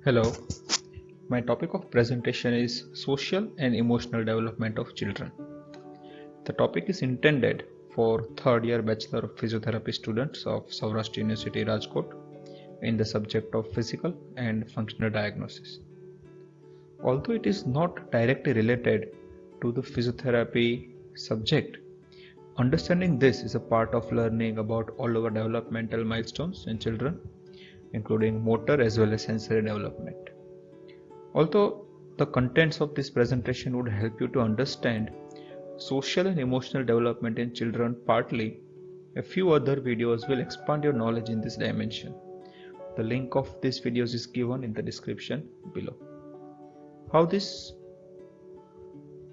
Hello, my topic of presentation is social and emotional development of children. The topic is intended for third year Bachelor of Physiotherapy students of Saurashtra University Rajkot in the subject of physical and functional diagnosis. Although it is not directly related to the physiotherapy subject, understanding this is a part of learning about all over developmental milestones in children, including motor as well as sensory development. Although the contents of this presentation would help you to understand social and emotional development in children partly, a few other videos will expand your knowledge in this dimension. The link of these videos is given in the description below. How this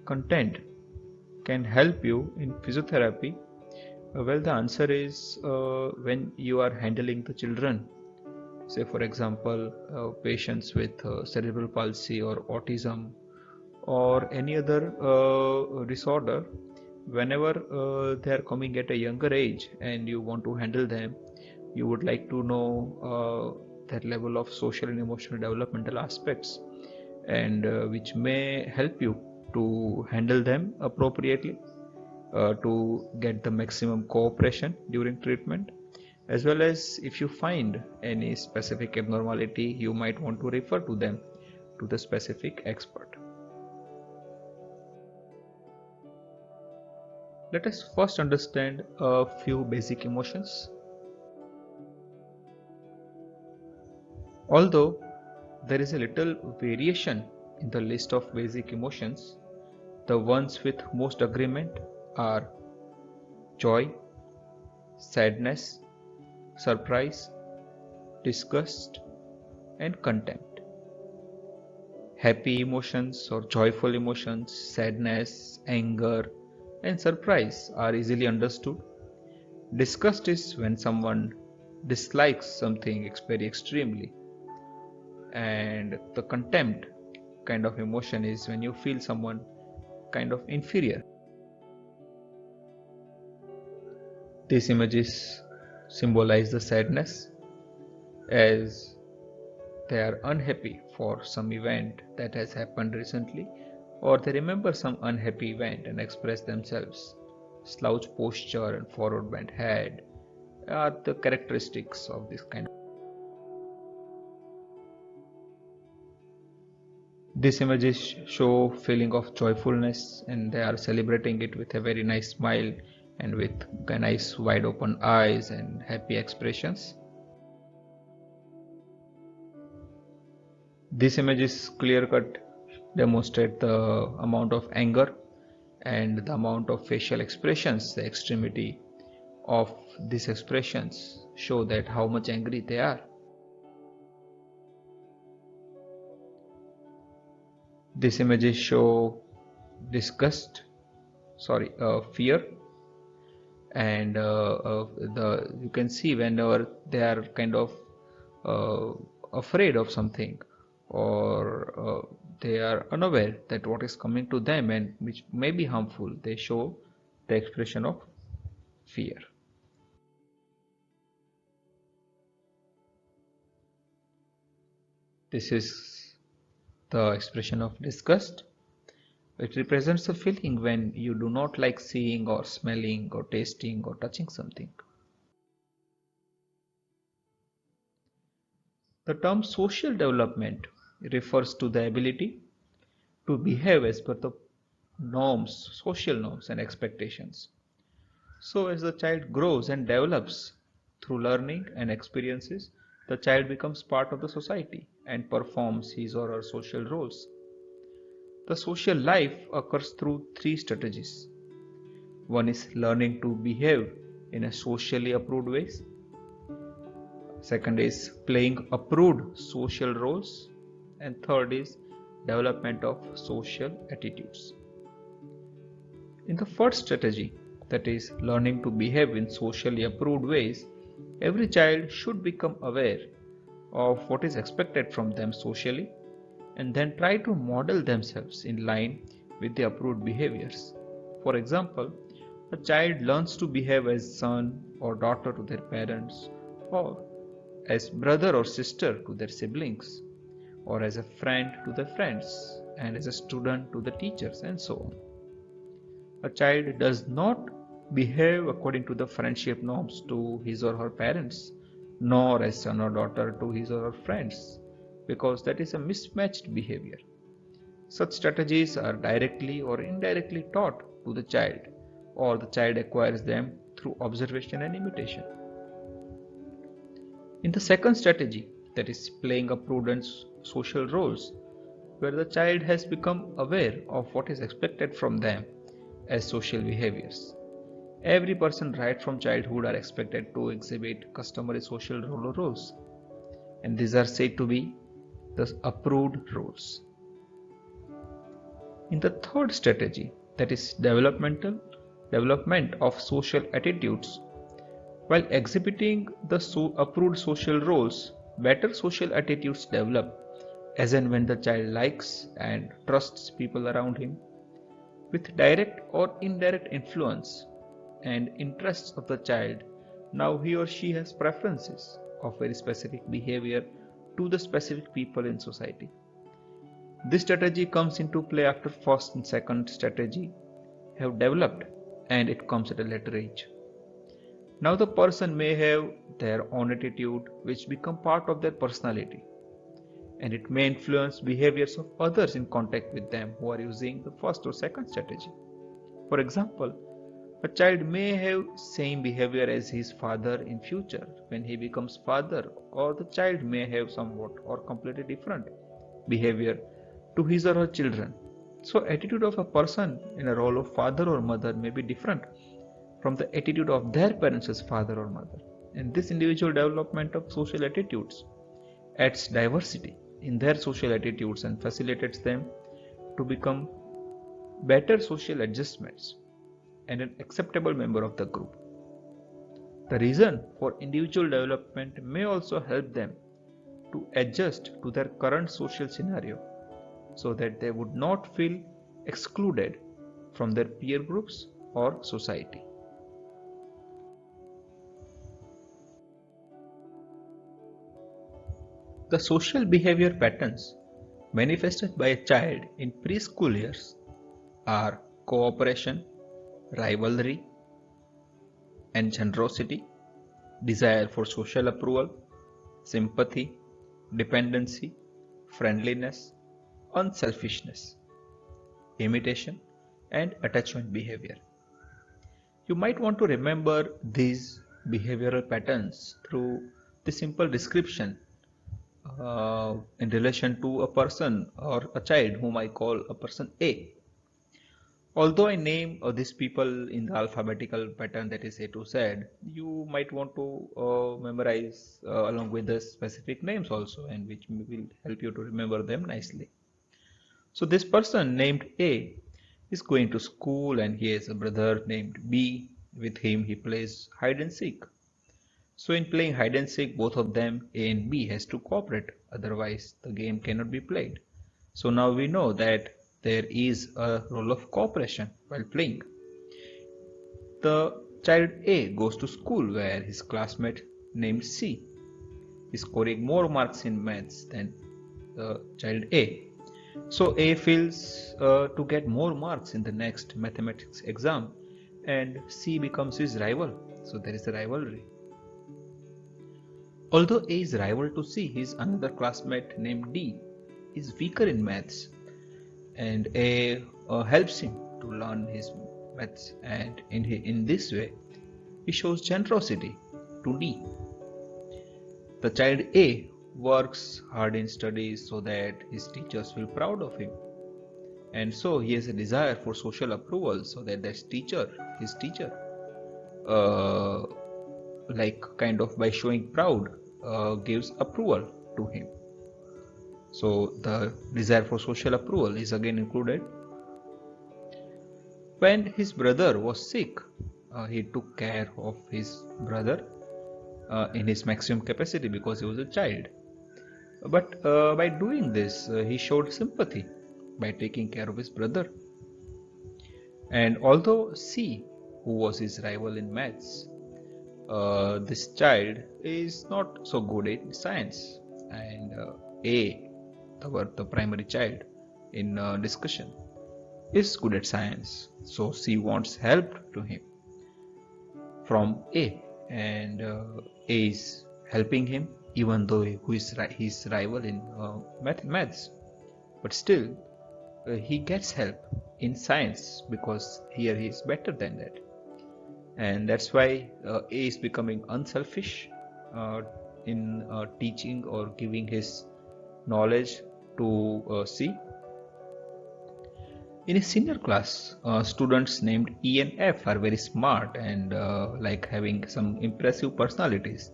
content can help you in physiotherapy? Well, the answer is when you are handling the children, say for example, patients with cerebral palsy or autism or any other disorder, whenever they are coming at a younger age and you want to handle them, you would like to know that level of social and emotional developmental aspects, and which may help you to handle them appropriately, to get the maximum cooperation during treatment, as well as if you find any specific abnormality, you might want to refer to them to the specific expert. Let us first understand a few basic emotions. Although there is a little variation in the list of basic emotions, the ones with most agreement are joy, sadness, surprise, disgust, and contempt. Happy emotions or joyful emotions, sadness, anger, and surprise are easily understood. Disgust is when someone dislikes something very extremely, and the contempt kind of emotion is when you feel someone kind of inferior. These images symbolize the sadness, as they are unhappy for some event that has happened recently, or they remember some unhappy event and express themselves. Slouch posture and forward bent head are the characteristics of this kind. These images show feeling of joyfulness, and they are celebrating it with a very nice smile and with nice wide open eyes and happy expressions. These images clear cut demonstrate the amount of anger and the amount of facial expressions, the extremity of these expressions show that how much angry they are. These images show disgust, sorry, fear, and the you can see whenever they are kind of uh, afraid of something, or they are unaware that what is coming to them and which may be harmful, they show the expression of fear. This is the expression of disgust. It represents a feeling when you do not like seeing or smelling or tasting or touching something. The term social development refers to the ability to behave as per the norms, social norms and expectations. So as the child grows and develops through learning and experiences, the child becomes part of the society and performs his or her social roles. The social life occurs through three strategies. One is learning to behave in a socially approved ways. Second is playing approved social roles. And third is development of social attitudes. In the first strategy, that is learning to behave in socially approved ways, every child should become aware of what is expected from them socially and then try to model themselves in line with the approved behaviors. For example, a child learns to behave as son or daughter to their parents, or as brother or sister to their siblings. or as a friend to the friends, and as a student to the teachers, and so on. A child does not behave according to the friendship norms to his or her parents, nor as son or daughter to his or her friends, because that is a mismatched behavior. Such strategies are directly or indirectly taught to the child, or the child acquires them through observation and imitation. In the second strategy, that is playing a prudent social roles, where the child has become aware of what is expected from them as social behaviors. Every person right from childhood are expected to exhibit customary social role or roles, and these are said to be the approved roles. In the third strategy, that is development of social attitudes, while exhibiting the approved social roles, better social attitudes develop as and when the child likes and trusts people around him. With direct or indirect influence and interests of the child, now he or she has preferences of very specific behavior to the specific people in society. This strategy comes into play after first and second strategy have developed, and it comes at a later age. Now the person may have their own attitude which become part of their personality, and it may influence behaviors of others in contact with them who are using the first or second strategy. For example, a child may have same behavior as his father in future when he becomes father, or the child may have somewhat or completely different behavior to his or her children. So attitude of a person in a role of father or mother may be different from the attitude of their parents as father or mother. And this individual development of social attitudes adds diversity in their social attitudes and facilitates them to become better social adjustments and an acceptable member of the group. The reason for individual development may also help them to adjust to their current social scenario so that they would not feel excluded from their peer groups or society. The social behavior patterns manifested by a child in preschool years are cooperation, rivalry, and generosity, desire for social approval, sympathy, dependency, friendliness, unselfishness, imitation, and attachment behavior. You might want to remember these behavioral patterns through the simple description in relation to a person or a child whom I call a person A. Although I name these people in the alphabetical pattern that is A to Z, you might want to memorize along with the specific names also, and which will help you to remember them nicely. So this person named A is going to school and he has a brother named B. With him he plays hide and seek. So in playing hide and seek, both of them, A and B, has to cooperate, otherwise the game cannot be played. So now we know that there is a role of cooperation while playing. The child A goes to school where his classmate named C is scoring more marks in maths than the child A. So A feels to get more marks in the next mathematics exam, and C becomes his rival. So there is a rivalry. Although A is rival to C, his another classmate named D is weaker in maths, and A helps him to learn his maths, and in this way he shows generosity to D. The child A works hard in studies so that his teachers feel proud of him, and so he has a desire for social approval so that his teacher, uh, like kind of by showing proud, gives approval to him. So the desire for social approval is again included. When his brother was sick, he took care of his brother in his maximum capacity because he was a child. But by doing this, he showed sympathy by taking care of his brother. And although C, who was his rival in maths, this child is not so good in science, and A the primary child in discussion, is good at science, so she wants help to him from A, and A is helping him even though who is his rival in maths, but still he gets help in science because here he is better than that, and that's why A is becoming unselfish in teaching or giving his knowledge to C. In a senior class, students named E and F are very smart and like having some impressive personalities,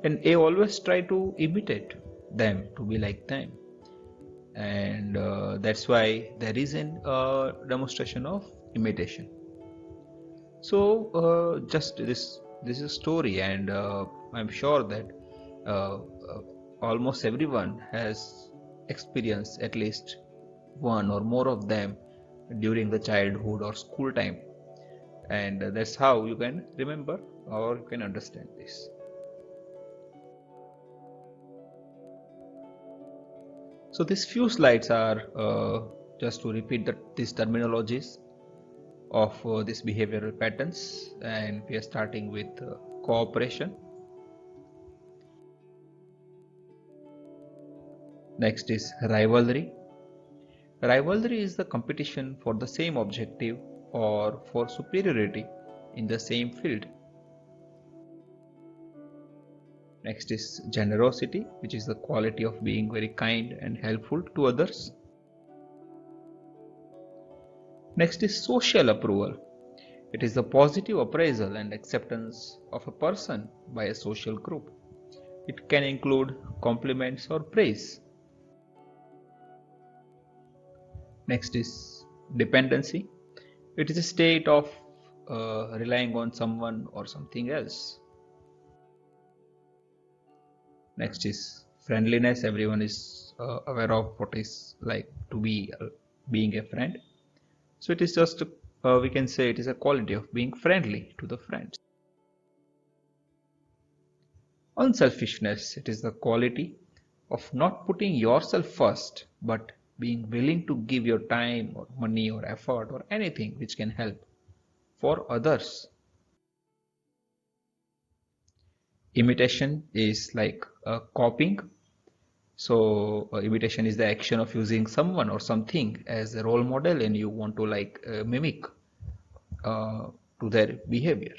and A always try to imitate them to be like them, and that's why there is an demonstration of imitation. So just this is a story, and I'm sure that uh, uh, almost everyone has experienced at least one or more of them during the childhood or school time, and that's how you can remember or you can understand this. So these few slides are just to repeat these terminologies of these behavioral patterns, and we are starting with cooperation. Next is rivalry. Rivalry is the competition for the same objective or for superiority in the same field. Next is generosity, which is the quality of being very kind and helpful to others. Next is social approval. It is the positive appraisal and acceptance of a person by a social group. It can include compliments or praise. Next is dependency. It is a state of relying on someone or something else. Next is friendliness. Everyone is aware of what is like to be being a friend. So it is just we can say it is a quality of being friendly to the friends. Unselfishness. It is the quality of not putting yourself first, but being willing to give your time or money or effort or anything which can help for others. Imitation is like copying. So imitation is the action of using someone or something as a role model, and you want to like mimic uh, to their behavior.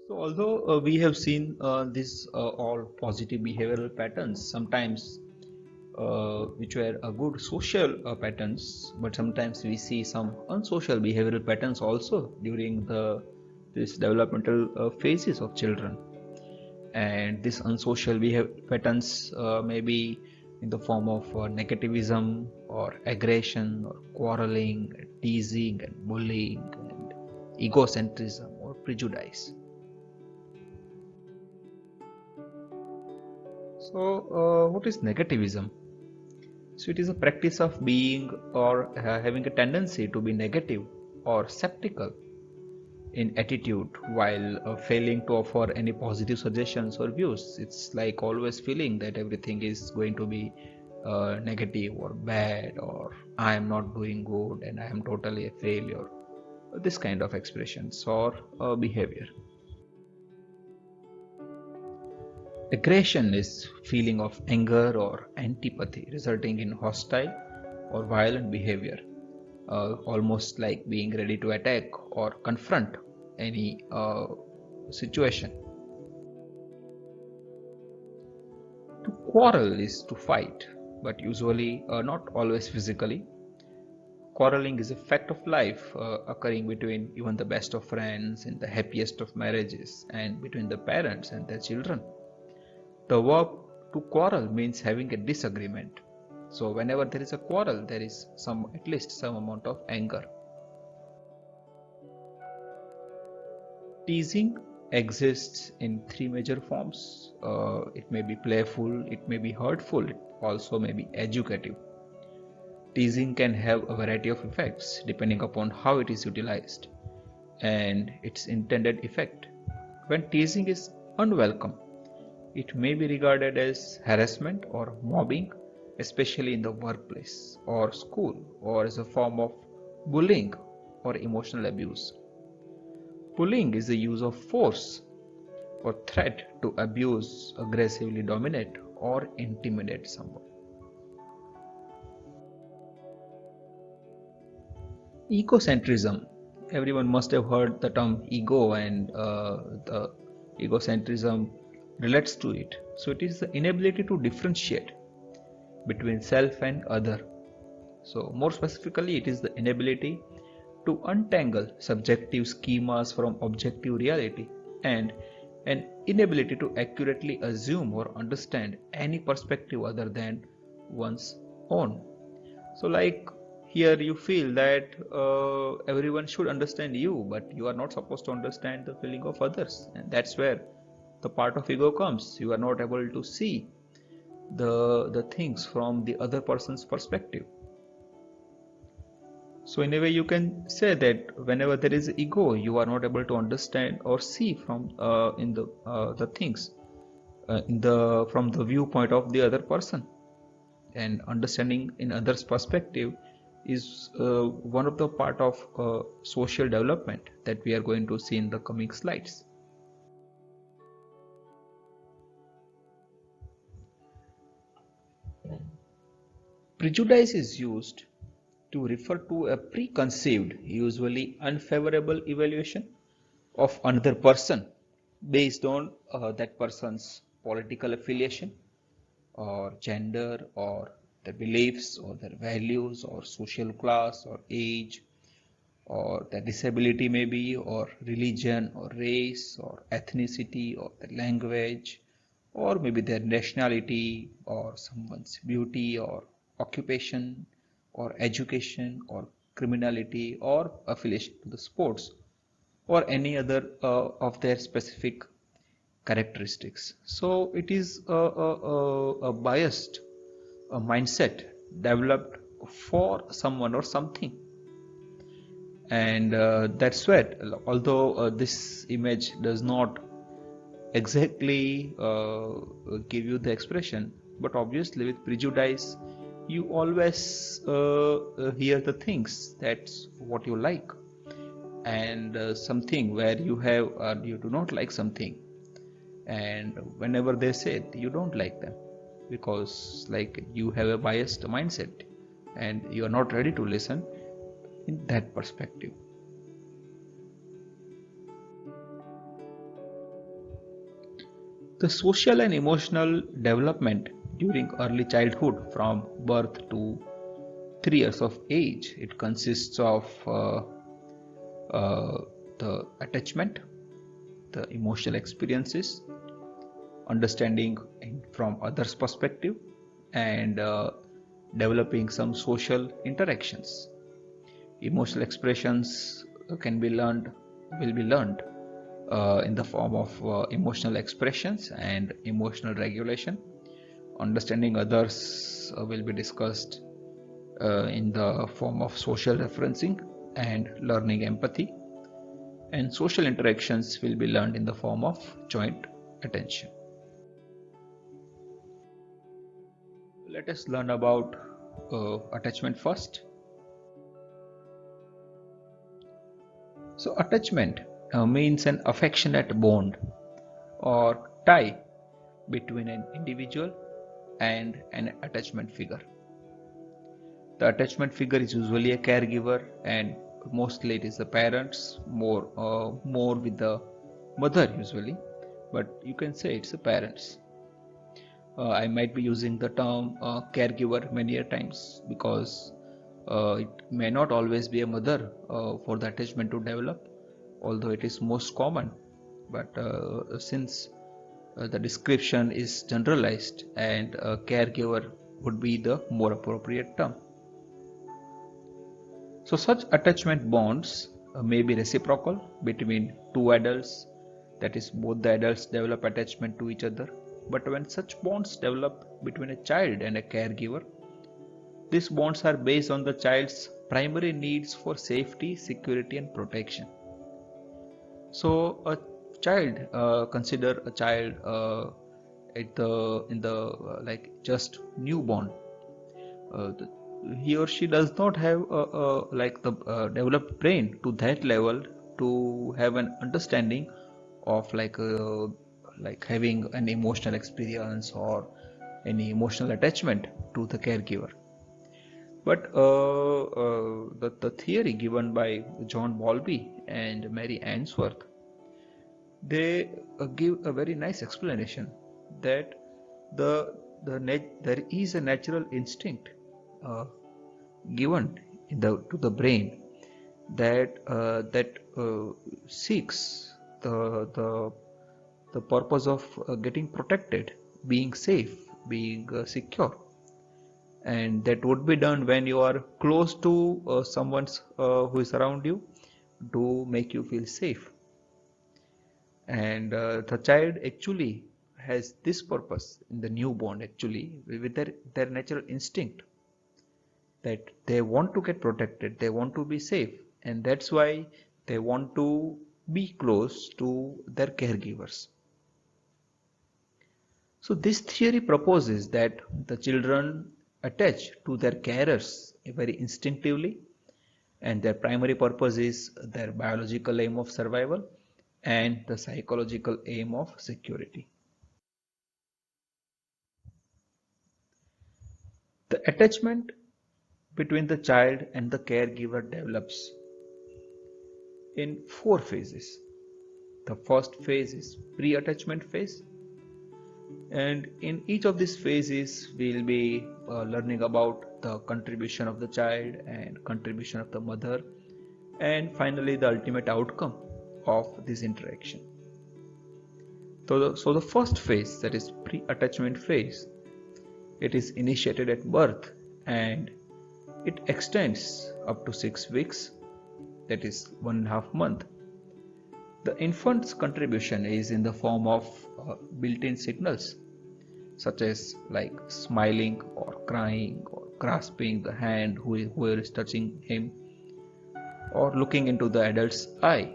So although we have seen these all positive behavioral patterns, sometimes which were good social patterns, but sometimes we see some unsocial behavioral patterns also during the this developmental phases of children, and these unsocial behavior patterns may be in the form of negativism or aggression or quarreling, teasing and bullying and egocentrism or prejudice. So what is negativism? So it is a practice of being or having a tendency to be negative or skeptical in attitude while failing to offer any positive suggestions or views. It's like always feeling that everything is going to be negative or bad, or I am not doing good and I am totally a failure. This kind of expressions or behavior. Aggression is feeling of anger or antipathy resulting in hostile or violent behavior, almost like being ready to attack or confront any situation. To quarrel is to fight, but usually not always physically. Quarreling is a fact of life occurring between even the best of friends in the happiest of marriages and between the parents and their children. The verb to quarrel means having a disagreement. So whenever there is a quarrel, there is some at least some amount of anger. Teasing exists in three major forms. It may be playful, it may be hurtful, it also may be educative. Teasing can have a variety of effects depending upon how it is utilized and its intended effect. When teasing is unwelcome, It may be regarded as harassment or mobbing, especially in the workplace or school, or as a form of bullying or emotional abuse. Bullying is the use of force or threat to abuse, aggressively dominate, or intimidate someone. Egocentrism. Everyone must have heard the term ego, and the egocentrism relates to it. So it is the inability to differentiate between self and other. So more specifically, it is the inability to untangle subjective schemas from objective reality, and an inability to accurately assume or understand any perspective other than one's own. So, like here, you feel that everyone should understand you, but you are not supposed to understand the feeling of others, and that's where the part of ego comes. You are not able to see the things from the other person's perspective. So in a way, you can say that whenever there is ego, you are not able to understand or see from in the things in the from the viewpoint of the other person, and understanding in others' perspective is one of the part of social development that we are going to see in the coming slides. Prejudice is used to refer to a preconceived, usually unfavorable evaluation of another person based on that person's political affiliation or gender or their beliefs or their values or social class or age or their disability maybe or religion or race or ethnicity or their language or maybe their nationality or someone's beauty or occupation or education or criminality or affiliation to the sports or any other of their specific characteristics. So it is a biased a mindset developed for someone or something, and that's why, although this image does not exactly give you the expression, but obviously with prejudice you always hear the things that's what you like, and something where you have you do not like something, and whenever they say it, you don't like them because like you have a biased mindset and you are not ready to listen in that perspective. The social and emotional development during early childhood from birth to 3 years of age, it consists of uh, the attachment, the emotional experiences, understanding from others' perspective, and developing some social interactions. Emotional expressions can be learned, will be learned in the form of emotional expressions and emotional regulation. Understanding others will be discussed in the form of social referencing and learning empathy, and social interactions will be learned in the form of joint attention. Let us learn about attachment first. So, attachment means an affectionate bond or tie between an individual and an attachment figure. The attachment figure is usually a caregiver, and mostly it is the parents, more with the mother usually, but you can say it's the parents. I might be using the term caregiver many a times because it may not always be a mother for the attachment to develop, although it is most common. But since the description is generalized, and caregiver would be the more appropriate term. So, such attachment bonds may be reciprocal between two adults, that is, both the adults develop attachment to each other. But when such bonds develop between a child and a caregiver, these bonds are based on the child's primary needs for safety, security, and protection. So, a child, consider a child at the in the like just newborn. The, he or she does not have like the developed brain to that level to have an understanding of like having an emotional experience or any emotional attachment to the caregiver. But the theory given by John Bowlby and Mary Ainsworth, they give a very nice explanation that there is a natural instinct uh, given to the brain that seeks the the purpose of getting protected, being safe, being secure, and that would be done when you are close to someone who is around you to make you feel safe. And the child actually has this purpose in the newborn, actually with their natural instinct that they want to get protected, they want to be safe, and that's why they want to be close to their caregivers. So this theory proposes that the children attach to their carers very instinctively, and their primary purpose is their biological aim of survival and the psychological aim of security. The attachment between the child and the caregiver develops in four phases. The first phase is pre-attachment phase, and in each of these phases we'll be learning about the contribution of the child and contribution of the mother, and finally the ultimate outcome of this interaction. So the first phase, that is pre-attachment phase, it is initiated at birth and it extends up to 6 weeks, that is 1.5 months. The infant's contribution is in the form of built-in signals such as like smiling or crying or grasping the hand whoever is touching him, or looking into the adult's eye.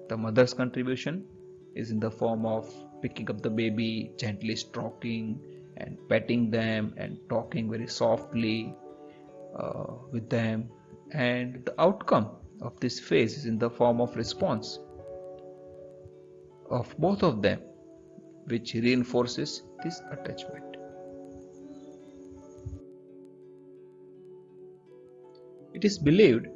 The mother's contribution is in the form of picking up the baby, gently stroking and petting them and talking very softly with them. And the outcome of this phase is in the form of response of both of them, which reinforces this attachment. It is believed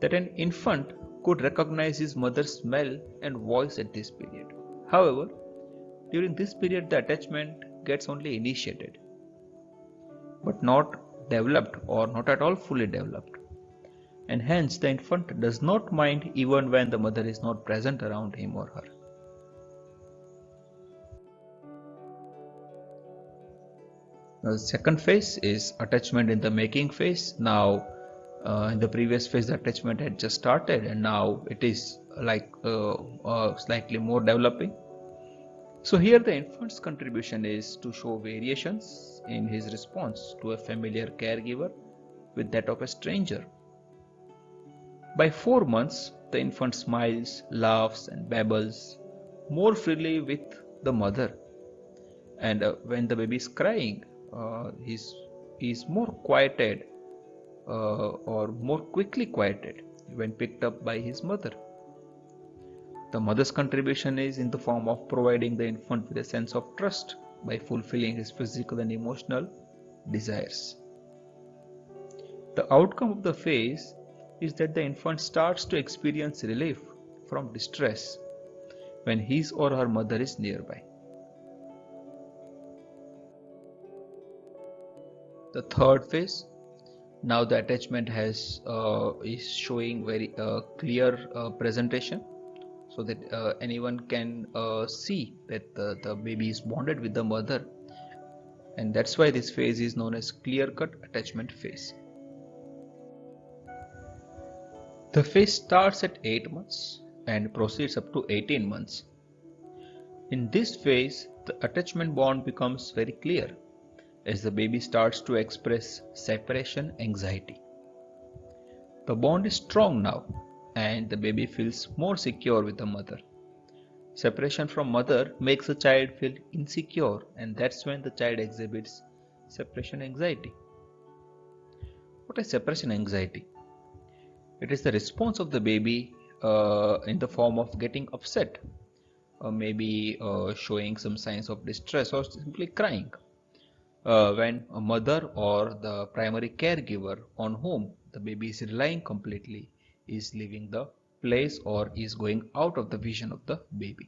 that an infant could recognize his mother's smell and voice at this period. However, during this period the attachment gets only initiated, but not developed or not at all fully developed. And hence the infant does not mind even when the mother is not present around him or her. The second phase is attachment in the making phase. Now, in the previous phase, the attachment had just started, and now it is like slightly more developing. So here the infant's contribution is to show variations in his response to a familiar caregiver with that of a stranger. By 4 months, the infant smiles, laughs, and babbles more freely with the mother. And when the baby is crying, he's more quieted or more quickly quieted when picked up by his mother. The mother's contribution is in the form of providing the infant with a sense of trust by fulfilling his physical and emotional desires. The outcome of the phase is that the infant starts to experience relief from distress when his or her mother is nearby. The third phase, now the attachment is showing very clear presentation, so that anyone can see that the baby is bonded with the mother, and that's why this phase is known as clear-cut attachment phase. The phase starts at 8 months and proceeds up to 18 months. In this phase, the attachment bond becomes very clear as the baby starts to express separation anxiety. The bond is strong now and the baby feels more secure with the mother. Separation from mother makes the child feel insecure, and that's when the child exhibits separation anxiety. What is separation anxiety? It is the response of the baby in the form of getting upset, or maybe showing some signs of distress, or simply crying when a mother or the primary caregiver on whom the baby is relying completely is leaving the place or is going out of the vision of the baby.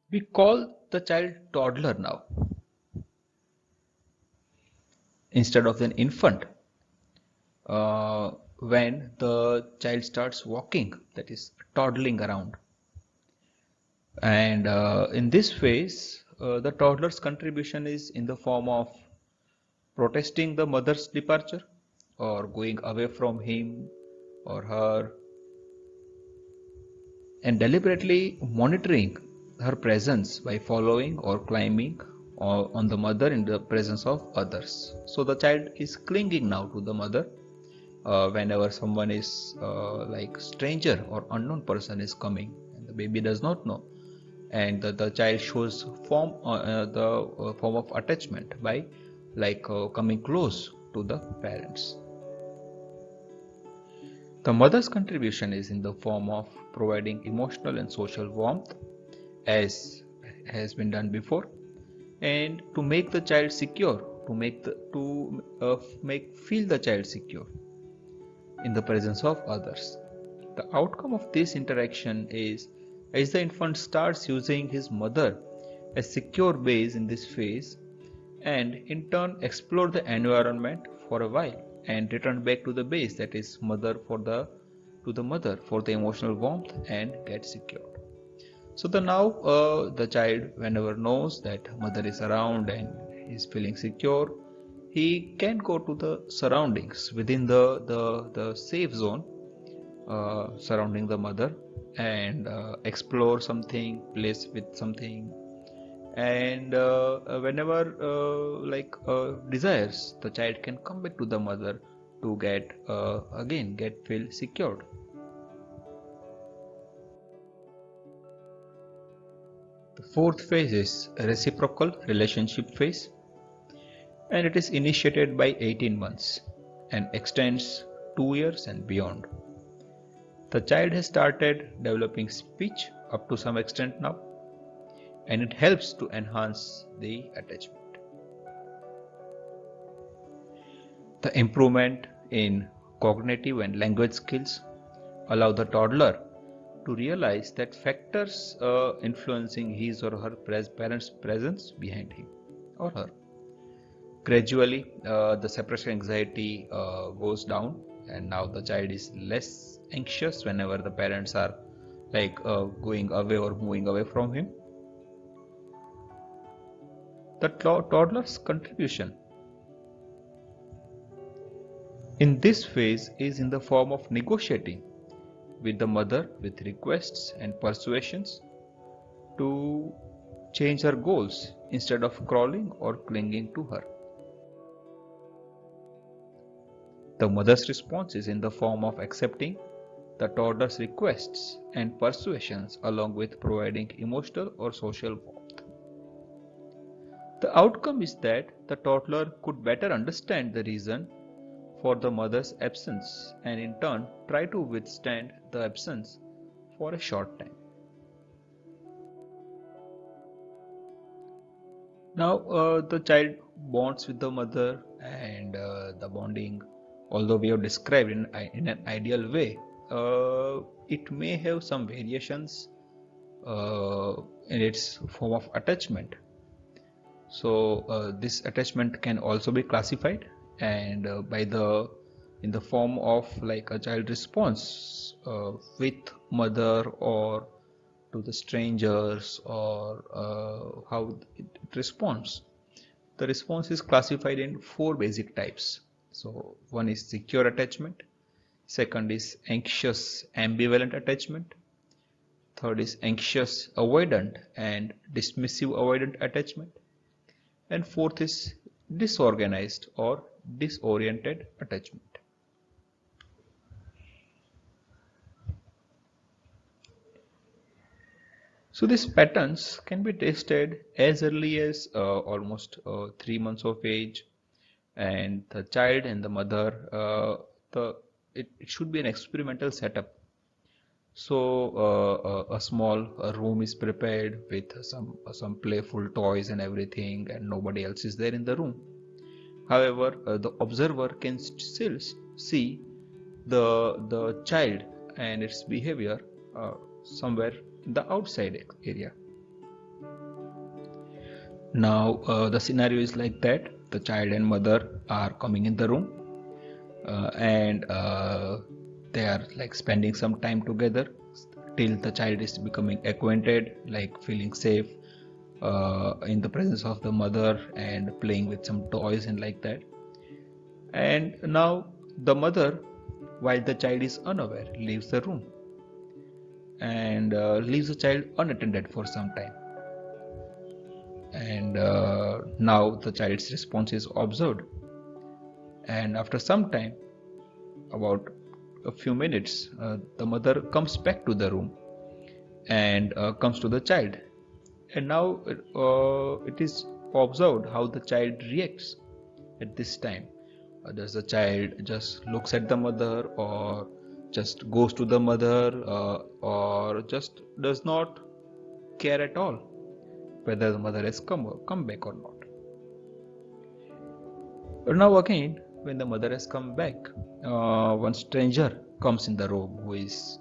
We call the child toddler now instead of an infant. When the child starts walking, that is toddling around. And in this phase, the toddler's contribution is in the form of protesting the mother's departure or going away from him or her, and deliberately monitoring her presence by following or climbing on the mother in the presence of others. So the child is clinging now to the mother whenever someone is like stranger or unknown person is coming and the baby does not know, and the child shows the form of attachment by like coming close to the parents. The mother's contribution is in the form of providing emotional and social warmth, as has been done before, and to make the child secure, to make feel the child secure in the presence of others. The outcome of this interaction is, as the infant starts using his mother as secure base in this phase, and in turn explore the environment for a while and return back to the base, that is mother for the to the mother for the emotional warmth and get secured. So the now the child whenever knows that mother is around and is feeling secure, he can go to the surroundings within the safe zone surrounding the mother and explore something, place with something, and whenever desires, the child can come back to the mother to get again get feel secured. The fourth phase is a reciprocal relationship phase, and it is initiated by 18 months and extends 2 years and beyond. The child has started developing speech up to some extent now, and it helps to enhance the attachment. The improvement in cognitive and language skills allow the toddler to realize that factors influencing his or her parents' presence behind him or her. Gradually, the separation anxiety goes down, and now the child is less anxious whenever the parents are going away or moving away from him. The toddler's contribution in this phase is in the form of negotiating with the mother with requests and persuasions to change her goals instead of crawling or clinging to her. The mother's response is in the form of accepting the toddler's requests and persuasions along with providing emotional or social warmth. The outcome is that the toddler could better understand the reason for the mother's absence and in turn try to withstand the absence for a short time. Now the child bonds with the mother, and the bonding, although we have described in an ideal way, it may have some variations in its form of attachment. So this attachment can also be classified, and by the in the form of like a child response with mother or to the strangers, or how it responds. The response is classified in four basic types. So one is secure attachment, second is anxious ambivalent attachment, third is anxious avoidant and dismissive avoidant attachment, and fourth is disorganized or disoriented attachment. So these patterns can be tested as early as almost 3 months of age, and the child and the mother, the it should be an experimental setup. So a small room is prepared with some playful toys and everything, and nobody else is there in the room. However, the observer can still see the child and its behavior somewhere in the outside area. Now the scenario is like that: the child and mother are coming in the room, and they are like spending some time together till the child is becoming acquainted, like feeling safe in the presence of the mother and playing with some toys and like that. And now the mother, while the child is unaware, leaves the room and leaves the child unattended for some time. And now the child's response is observed. And after some time, about a few minutes, the mother comes back to the room and comes to the child. And now it is observed how the child reacts at this time. Does the child just looks at the mother, or just goes to the mother, or just does not care at all whether the mother has come back or not? But now again, when the mother has come back, one stranger comes in the room who is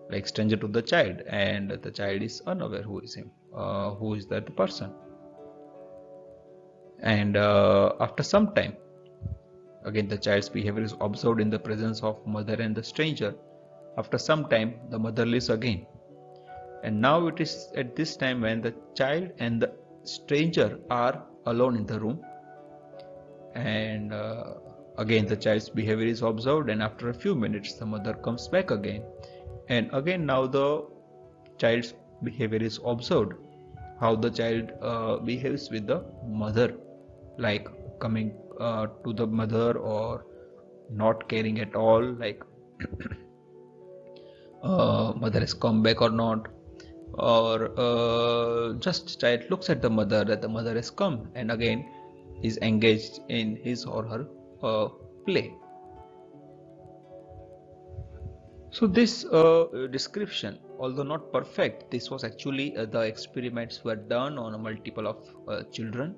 like stranger to the child, and the child is unaware who is him, who is that person. And after some time, again the child's behavior is observed in the presence of mother and the stranger. After some time, the mother leaves again, and now it is at this time when the child and the stranger are alone in the room. And again the child's behavior is observed, and after a few minutes the mother comes back again, and again now the child's behavior is observed, how the child behaves with the mother, like coming to the mother, or not caring at all, like mother has come back or not, or just child looks at the mother that the mother has come and again is engaged in his or her play. So this description, although not perfect, this was actually the experiments were done on a multiple of children,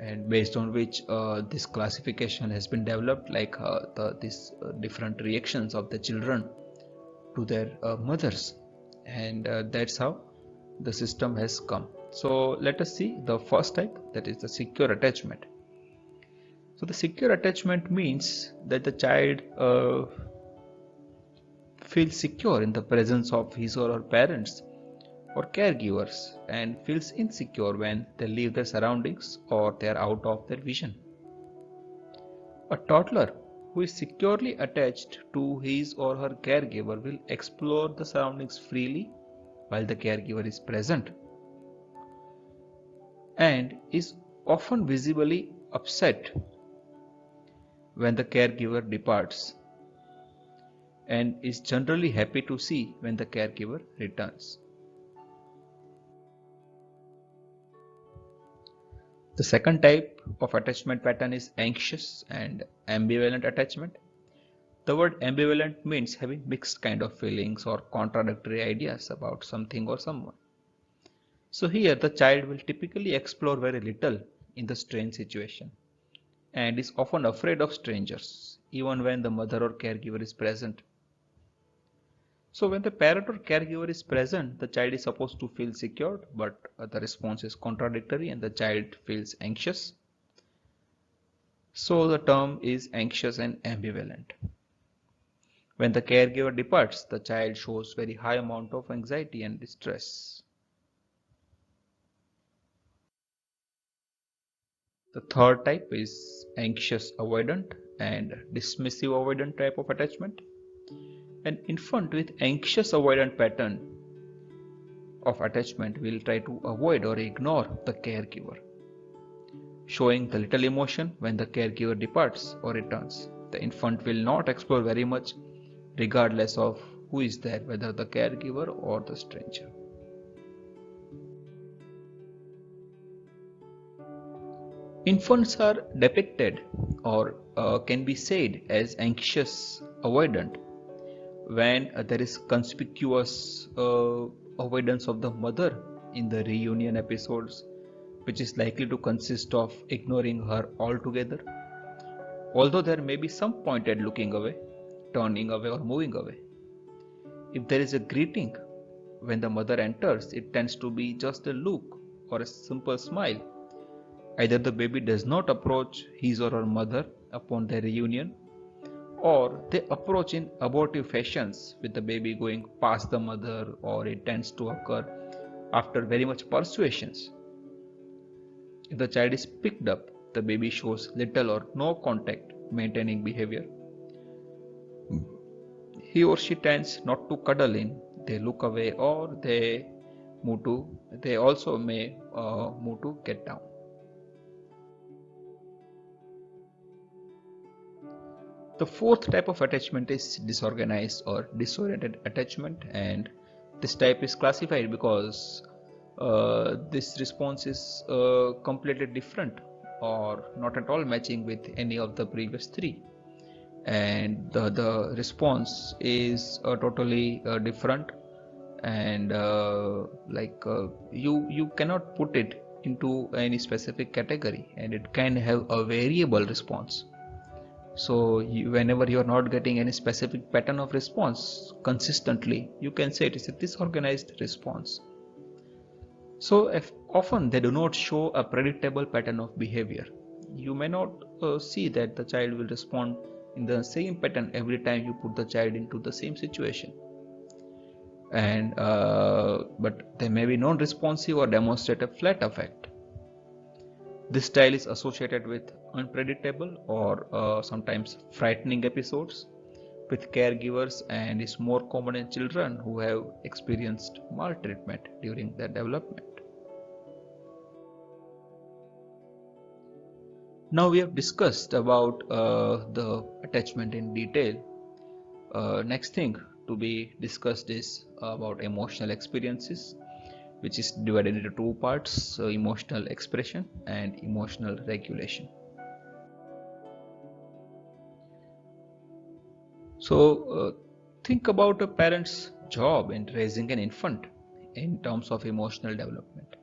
and based on which this classification has been developed, like these different reactions of the children to their mothers, and that's how the system has come. So let us see the first type, that is the secure attachment. So the secure attachment means that the child feels secure in the presence of his or her parents or caregivers, and feels insecure when they leave their surroundings or they are out of their vision. A toddler who is securely attached to his or her caregiver will explore the surroundings freely while the caregiver is present, and is often visibly upset when the caregiver departs, and is generally happy to see when the caregiver returns. The second type of attachment pattern is anxious and ambivalent attachment. The word ambivalent means having mixed kind of feelings or contradictory ideas about something or someone. So here the child will typically explore very little in the strange situation, and is often afraid of strangers even when the mother or caregiver is present. So when the parent or caregiver is present, the child is supposed to feel secure, but the response is contradictory and the child feels anxious. So the term is anxious and ambivalent. When the caregiver departs, the child shows very high amount of anxiety and distress. The third type is anxious avoidant and dismissive avoidant type of attachment. An infant with anxious avoidant pattern of attachment will try to avoid or ignore the caregiver, showing the little emotion when the caregiver departs or returns. The infant will not explore very much regardless of who is there, whether the caregiver or the stranger. Infants are depicted or can be said as anxious avoidant when there is conspicuous avoidance of the mother in the reunion episodes, which is likely to consist of ignoring her altogether, although there may be some pointed looking away, turning away, or moving away. If there is a greeting when the mother enters, it tends to be just a look or a simple smile. Either the baby does not approach his or her mother upon their reunion, or they approach in abortive fashions with the baby going past the mother, or it tends to occur after very much persuasions. If the child is picked up, the baby shows little or no contact maintaining behavior. He or she tends not to cuddle in, they look away, or they also may move to get down. The fourth type of attachment is disorganized or disoriented attachment, and this type is classified because this response is completely different or not at all matching with any of the previous three, and the response is totally different, and you cannot put it into any specific category, and it can have a variable response. So whenever you are not getting any specific pattern of response consistently, you can say it is a disorganized response. So if often they do not show a predictable pattern of behavior. You may not see that the child will respond in the same pattern every time you put the child into the same situation. And but they may be non-responsive or demonstrate a flat affect. This style is associated with unpredictable or sometimes frightening episodes with caregivers, and is more common in children who have experienced maltreatment during their development. Now we have discussed about the attachment in detail. Next thing to be discussed is about emotional experiences, which is divided into two parts: emotional expression and emotional regulation. So, think about a parent's job in raising an infant in terms of emotional development.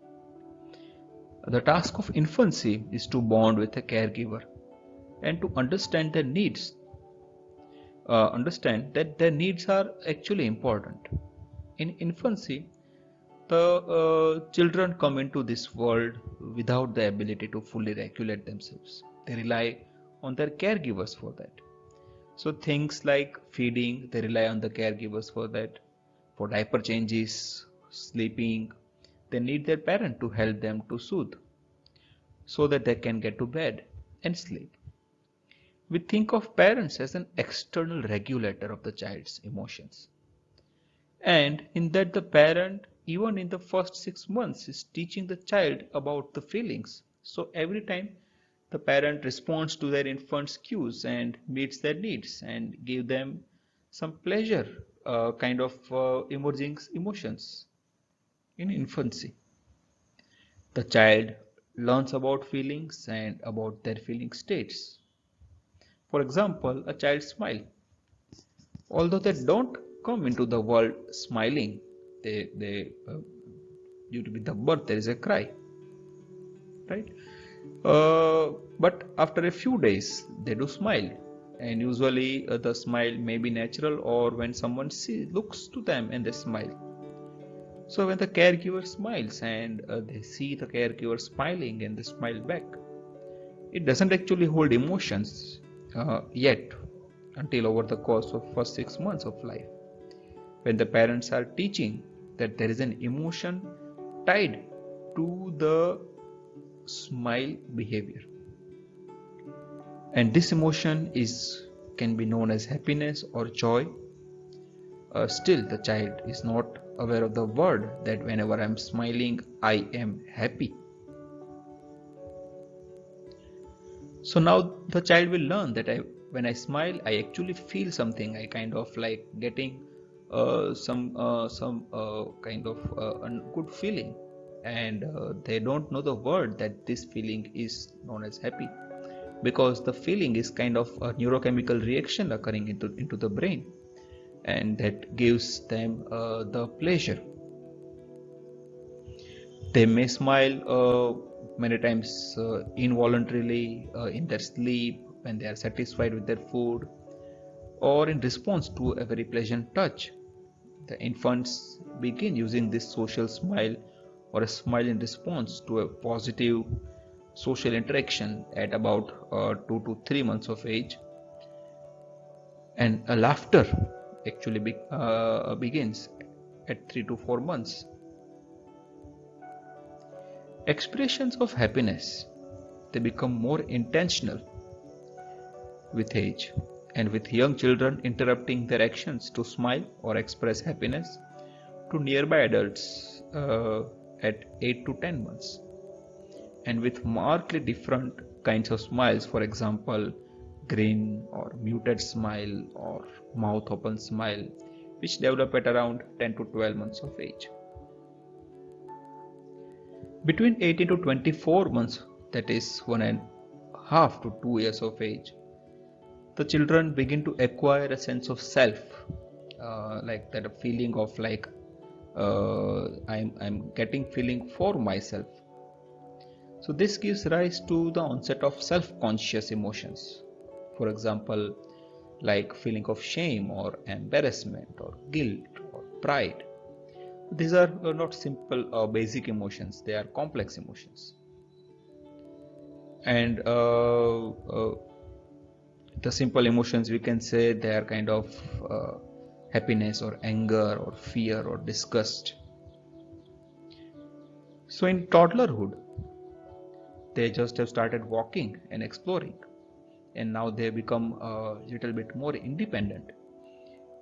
The task of infancy is to bond with a caregiver and to understand their needs, understand that their needs are actually important. In infancy, the children come into this world without the ability to fully regulate themselves. They rely on their caregivers for that. So things like feeding, they rely on the caregivers for that. For diaper changes, sleeping, they need their parent to help them to soothe so that they can get to bed and sleep. We think of parents as an external regulator of the child's emotions. And in that, the parent, even in the first 6 months, is teaching the child about the feelings. So every time the parent responds to their infant's cues and meets their needs and give them some pleasure, kind of emerging emotions in infancy. The child learns about feelings and about their feeling states. For example, a child smile. Although they don't come into the world smiling, they due to the birth there is a cry, right? But after a few days they do smile, and usually the smile may be natural or when someone looks to them and they smile. So when the caregiver smiles and they see the caregiver smiling and they smile back, it doesn't actually hold emotions yet until over the course of first 6 months of life, when the parents are teaching that there is an emotion tied to the smile behavior, and this emotion is can be known as happiness or joy. Still the child is not aware of the word that whenever I'm smiling I am happy. So now the child will learn that when I smile I actually feel something. I kind of like getting some kind of good feeling. and they don't know the word that this feeling is known as happy, because the feeling is kind of a neurochemical reaction occurring into the brain, and that gives them the pleasure. They may smile many times involuntarily in their sleep, when they are satisfied with their food, or in response to a very pleasant touch. The infants begin using this social smile or a smile in response to a positive social interaction at about 2 to 3 months of age, and a laughter actually begins at 3 to 4 months. Expressions of happiness, they become more intentional with age, and with young children interrupting their actions to smile or express happiness to nearby adults at 8 to 10 months, and with markedly different kinds of smiles, for example, grin or muted smile or mouth open smile, which develop at around 10 to 12 months of age. Between 18 to 24 months, that is 1.5 to 2 years of age, the children begin to acquire a sense of self, like that, a feeling of like I'm getting feeling for myself. So this gives rise to the onset of self-conscious emotions. For example, like feeling of shame or embarrassment or guilt or pride. These are not simple or basic emotions, they are complex emotions. And the simple emotions, we can say they are kind of happiness or anger or fear or disgust. So in toddlerhood, they just have started walking and exploring, and now they become a little bit more independent,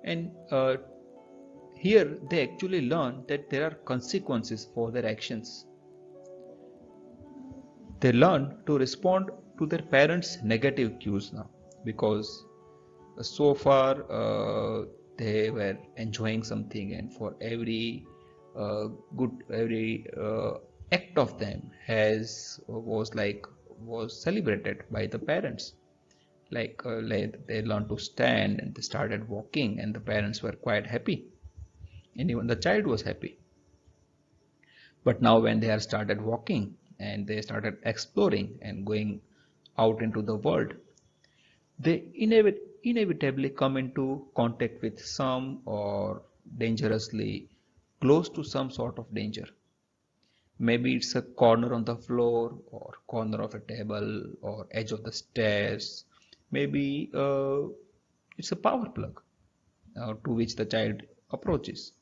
and here they actually learn that there are consequences for their actions. They learn to respond to their parents' negative cues now, because so far they were enjoying something, and for every act of them has was celebrated by the parents. Like they learned to stand and they started walking, and the parents were quite happy, and even the child was happy. But now when they are started walking and they started exploring and going out into the world, they inevitably come into contact with some or dangerously close to some sort of danger. Maybe it's a corner on the floor or corner of a table or edge of the stairs. Maybe it's a power plug to which the child approaches.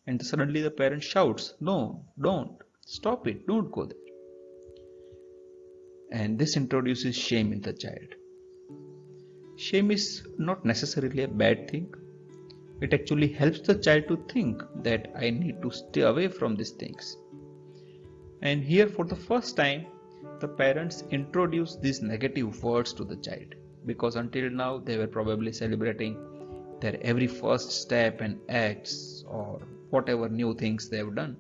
And suddenly the parent shouts, "No, don't, stop it, don't go there." And this introduces shame in the child. Shame is not necessarily a bad thing. It actually helps the child to think that I need to stay away from these things. And here, for the first time, the parents introduce these negative words to the child, because until now they were probably celebrating their every first step and acts or whatever new things they have done.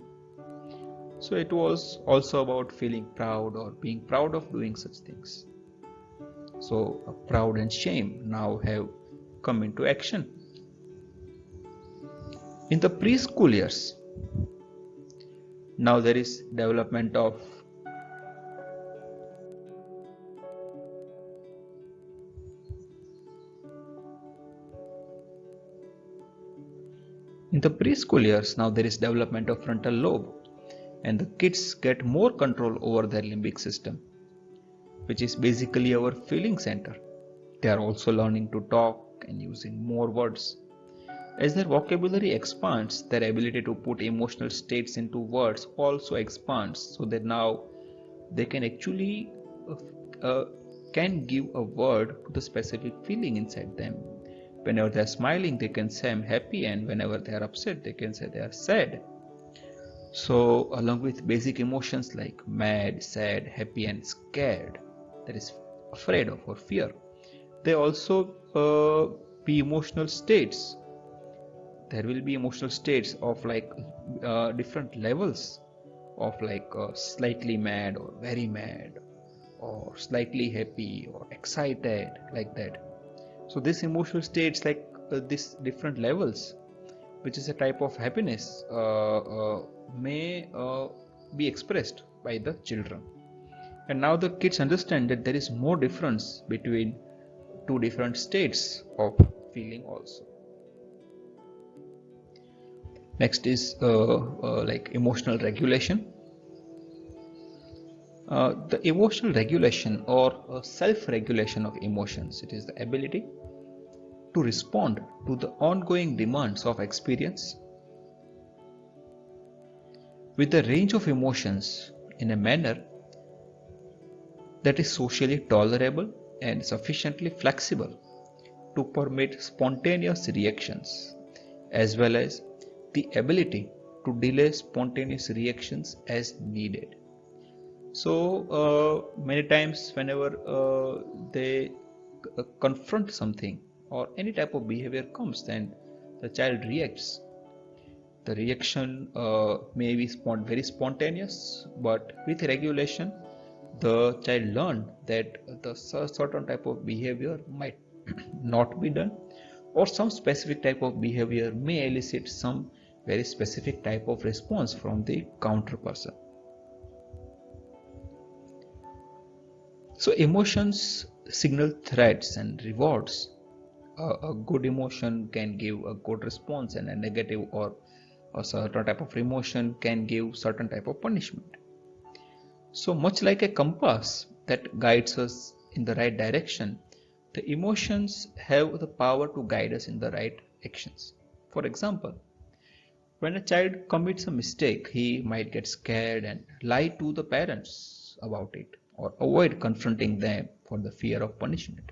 So it was also about feeling proud or being proud of doing such things. So proud and shame now have come into action. In the preschool years, now there is development of frontal lobe, and the kids get more control over their limbic system, which is basically our feeling center. They are also learning to talk and using more words. As their vocabulary expands, their ability to put emotional states into words also expands, so that now they can actually uh, can give a word to the specific feeling inside them. Whenever they are smiling, they can say I'm happy, and whenever they are upset, they can say they are sad. So, along with basic emotions like mad, sad, happy, and scared, that is afraid of or fear, they also be emotional states. There will be emotional states of like different levels of like slightly mad or very mad or slightly happy or excited, like that. So this emotional states like this different levels, which is a type of happiness, may be expressed by the children. And now the kids understand that there is more difference between two different states of feeling also. Next is like emotional regulation. The emotional regulation or self-regulation of emotions, it is the ability to respond to the ongoing demands of experience with a range of emotions in a manner that is socially tolerable and sufficiently flexible to permit spontaneous reactions, as well as the ability to delay spontaneous reactions as needed. So many times whenever they confront something or any type of behavior comes, then the child reacts. The reaction may be very spontaneous, but with regulation the child learned that the certain type of behavior might not be done, or some specific type of behavior may elicit some very specific type of response from the counter person. So emotions signal threats and rewards. A good emotion can give a good response, and a negative or a certain type of emotion can give certain type of punishment. So much like a compass that guides us in the right direction, the emotions have the power to guide us in the right actions. For example, when a child commits a mistake, he might get scared and lie to the parents about it or avoid confronting them for the fear of punishment.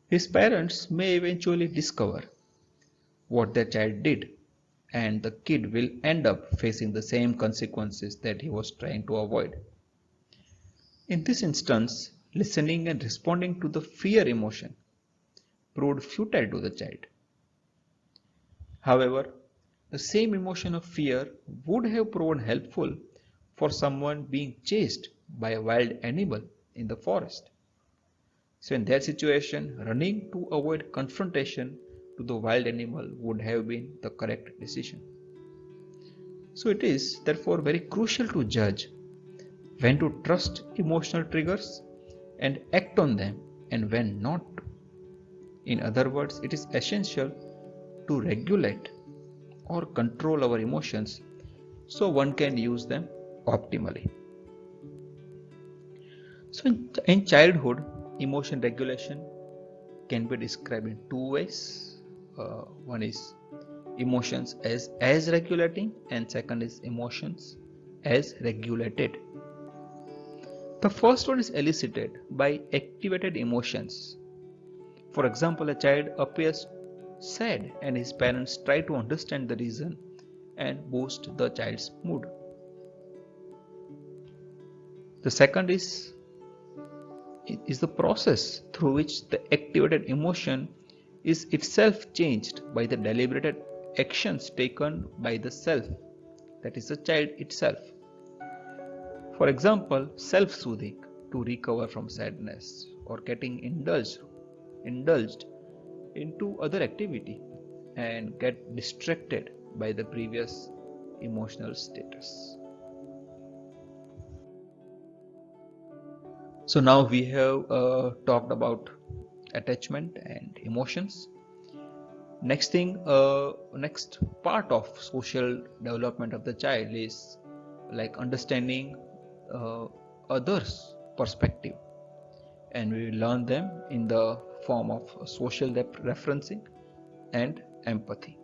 His parents may eventually discover what their child did, and the kid will end up facing the same consequences that he was trying to avoid. In this instance, listening and responding to the fear emotion proved futile to the child. However, the same emotion of fear would have proven helpful for someone being chased by a wild animal in the forest. So, in that situation, running to avoid confrontation to the wild animal would have been the correct decision. So, it is therefore very crucial to judge when to trust emotional triggers and act on them and when not to. In other words, it is essential to regulate or control our emotions so one can use them optimally. So, in childhood, emotion regulation can be described in two ways. One is emotions as regulating, and second is emotions as regulated. The first one is elicited by activated emotions. For example, a child appears sad and his parents try to understand the reason and boost the child's mood. The second is the process through which the activated emotion is itself changed by the deliberated actions taken by the self, that is the child itself. For example, self-soothing to recover from sadness or getting indulged into other activity and get distracted by the previous emotional status. So now we have talked about attachment and emotions. Next part of social development of the child is like understanding uh, others' perspective, and we will learn them in the form of social referencing and empathy.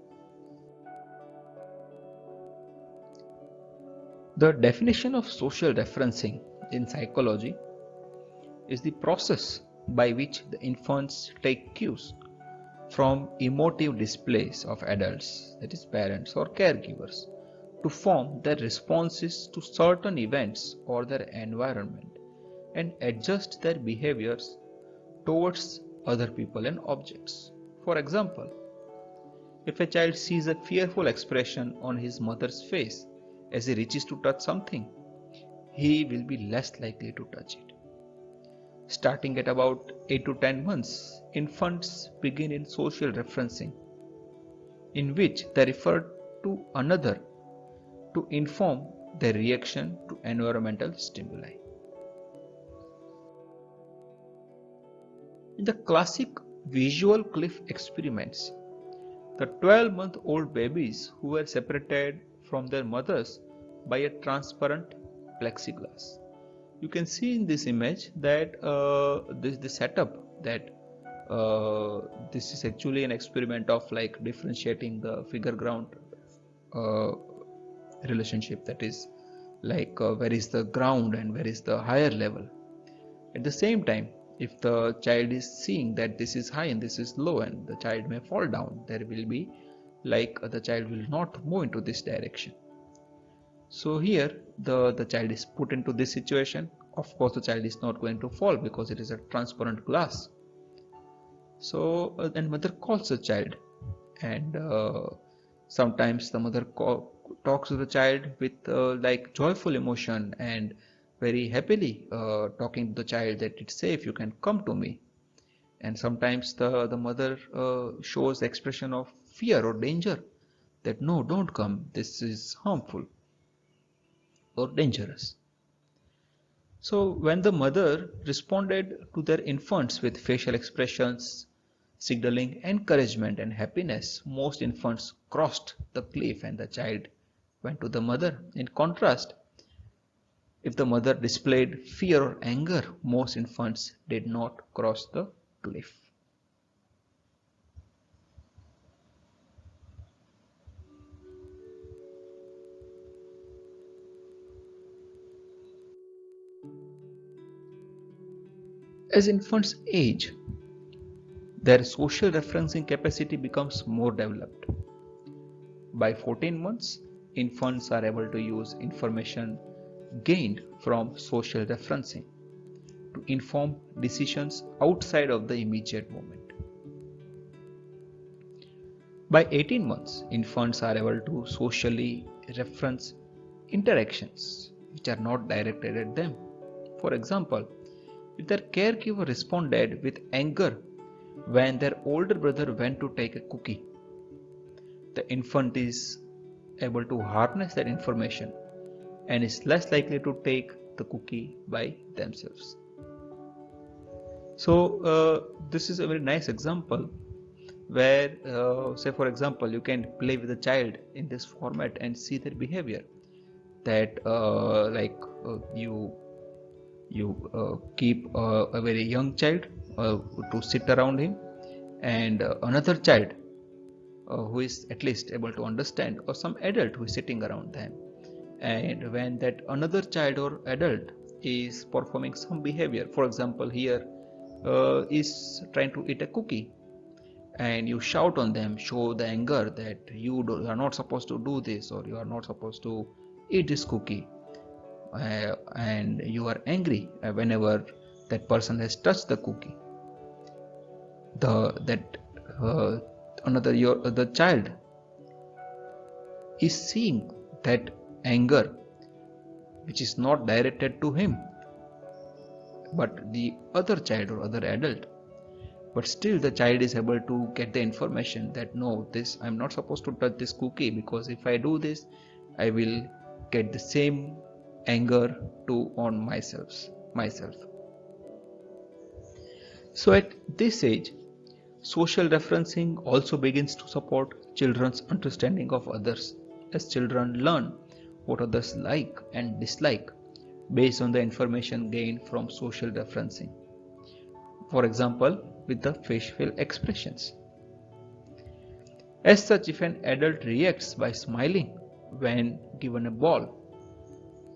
The definition of social referencing in psychology is the process by which the infants take cues from emotive displays of adults, that is parents or caregivers, to form their responses to certain events or their environment and adjust their behaviors towards other people and objects. For example, if a child sees a fearful expression on his mother's face As he reaches to touch something, he will be less likely to touch it. Starting at about 8 to 10 months, infants begin in social referencing, in which they refer to another to inform their reaction to environmental stimuli. In the classic visual cliff experiments, the 12-month-old babies who were separated from their mothers by a transparent plexiglass. You can see in this image that this setup that this is actually an experiment of like differentiating the figure ground uh, relationship, that is like where is the ground and where is the higher level. At the same time, if the child is seeing that this is high and this is low and the child may fall down, there will be like the child will not move into this direction. So here the child is put into this situation. Of course the child is not going to fall because it is a transparent glass. So then mother calls the child, and sometimes the mother talks to the child with like joyful emotion and very happily talking to the child that it's safe, you can come to me. And sometimes the mother shows expression of fear or danger, that no, don't come, this is harmful or dangerous. So when the mother responded to their infants with facial expressions signaling encouragement and happiness, most infants crossed the cliff and the child went to the mother. In contrast, if the mother displayed fear or anger, most infants did not cross the cliff. As infants age, their social referencing capacity becomes more developed. By 14 months, infants are able to use information gained from social referencing to inform decisions outside of the immediate moment. By 18 months, infants are able to socially reference interactions which are not directed at them. For example, if their caregiver responded with anger when their older brother went to take a cookie, the infant is able to harness that information and is less likely to take the cookie by themselves. So this is a very nice example where say for example you can play with a child in this format and see their behavior, that you keep a very young child to sit around him, and another child who is at least able to understand, or some adult who is sitting around them. And when that another child or adult is performing some behavior, for example here is trying to eat a cookie, and you shout on them, show the anger that you are not supposed to do this, or you are not supposed to eat this cookie, and you are angry whenever that person has touched the cookie. That uh, another your the child is seeing that anger which is not directed to him but the other child or other adult, but still the child is able to get the information that no, this I'm not supposed to touch this cookie, because if I do this I will get the same anger to on myself. So at this age, social referencing also begins to support children's understanding of others, as children learn what others like and dislike based on the information gained from social referencing. For example, with the facial expressions. As such, if an adult reacts by smiling when given a ball,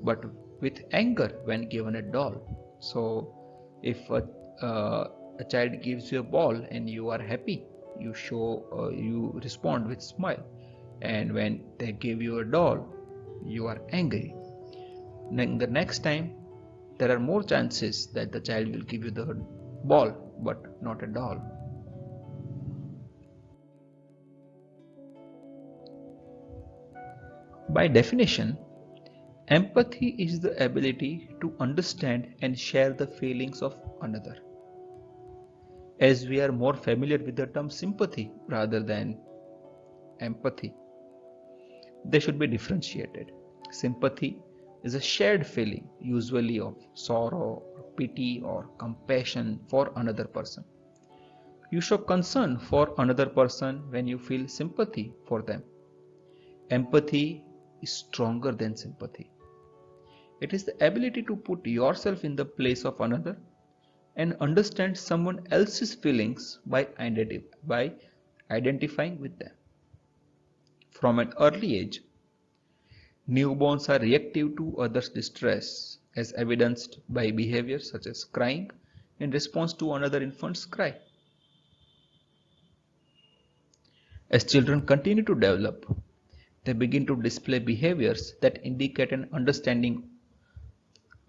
but with anger when given a doll. So, if a child gives you a ball and you are happy, you respond with smile, and when they give you a doll, you are angry. Then the next time, there are more chances that the child will give you the ball but not a doll. By definition, Empathy is the ability to understand and share the feelings of another. As we are more familiar with the term sympathy rather than empathy, they should be differentiated. Sympathy is a shared feeling, usually of sorrow, pity, or compassion for another person. You show concern for another person when you feel sympathy for them. Empathy is stronger than sympathy. It is the ability to put yourself in the place of another and understand someone else's feelings by identifying with them. From an early age, newborns are reactive to others' distress, as evidenced by behaviors such as crying in response to another infant's cry. As children continue to develop, they begin to display behaviors that indicate an understanding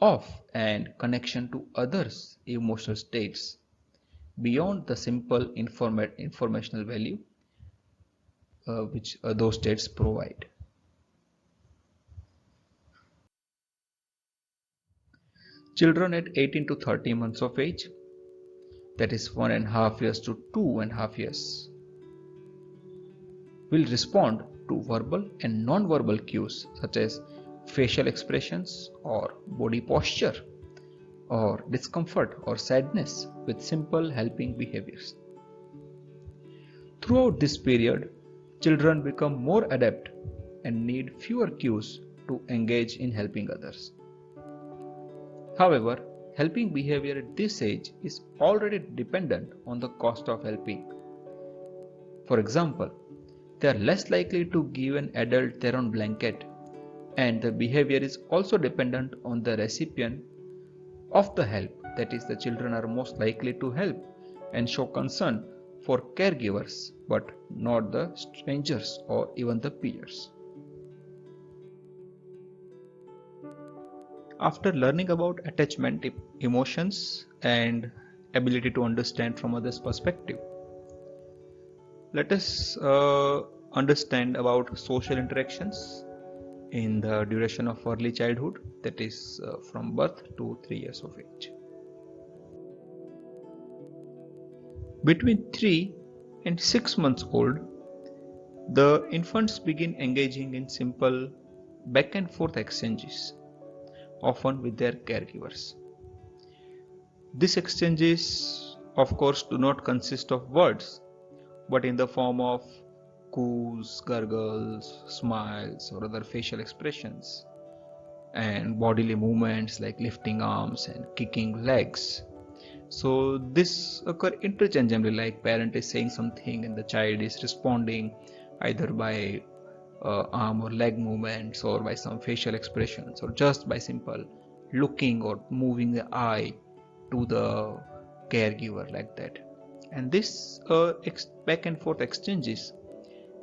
of and connection to others' emotional states beyond the simple informational value which those states provide. Children at 18 to 30 months of age, that is 1.5 years to 2.5 years, will respond to verbal and non-verbal cues such as facial expressions or body posture or discomfort or sadness with simple helping behaviors. Throughout this period, children become more adept and need fewer cues to engage in helping others. However, helping behavior at this age is already dependent on the cost of helping. For example, they are less likely to give an adult their own blanket, and the behavior is also dependent on the recipient of the help. That is, the children are most likely to help and show concern for caregivers, but not the strangers or even the peers. After learning about attachment emotions and ability to understand from others' perspective, let us understand about social interactions in the duration of early childhood, that is from birth to 3 years of age. Between 3 and 6 months old, the infants begin engaging in simple back and forth exchanges, often with their caregivers. These exchanges, of course, do not consist of words, but in the form of coos, gurgles, smiles, or other facial expressions, and bodily movements like lifting arms and kicking legs. So this occur interchangeably, like parent is saying something and the child is responding either by arm or leg movements or by some facial expressions or just by simple looking or moving the eye to the caregiver like that. And this back and forth exchanges,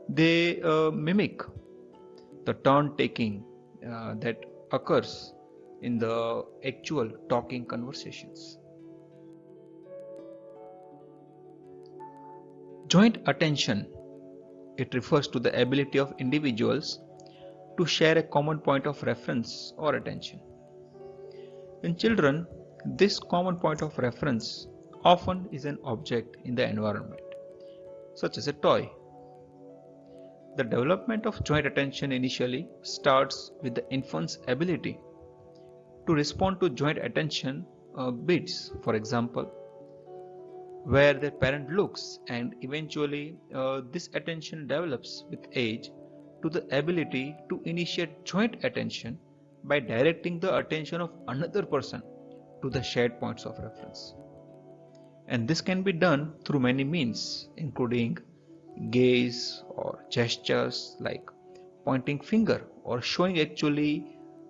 they mimic the turn taking that occurs in the actual talking conversations. Joint attention, it refers to the ability of individuals to share a common point of reference or attention. In children, this common point of reference often is an object in the environment, such as a toy. The development of joint attention initially starts with the infant's ability to respond to joint attention bids, for example, where their parent looks, and eventually this attention develops with age to the ability to initiate joint attention by directing the attention of another person to the shared points of reference. And this can be done through many means, including gaze or gestures like pointing finger or showing actually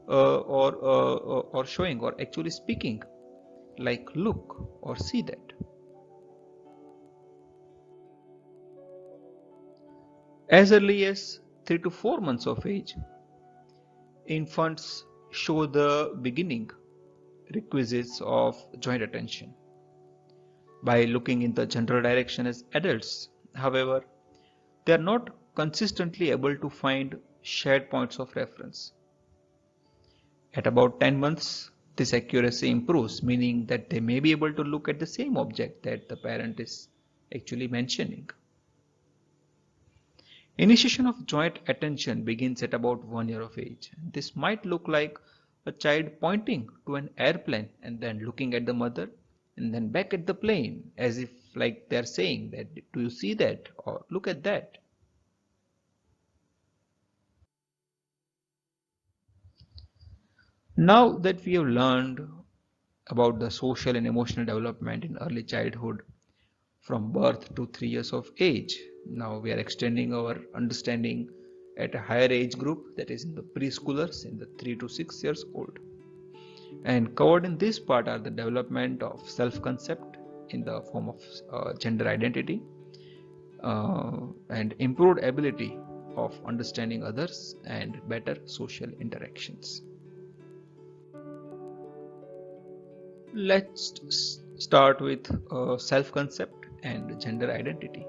or showing or actually speaking like look or see that. As early as 3 to 4 months of age, infants show the beginning requisites of joint attention by looking in the general direction as adults. However, they are not consistently able to find shared points of reference. At about 10 months, this accuracy improves, meaning that they may be able to look at the same object that the parent is actually mentioning. Initiation of joint attention begins at about 1 year of age. This might look like a child pointing to an airplane and then looking at the mother and then back at the plane as if like they're saying that, do you see that or look at that. Now that we have learned about the social and emotional development in early childhood from birth to 3 years of age, now we are extending our understanding at a higher age group, that is in the preschoolers in the 3 to 6 years old. And covered in this part are the development of self-concept in the form of gender identity and improved ability of understanding others and better social interactions. Let's start with self-concept and gender identity.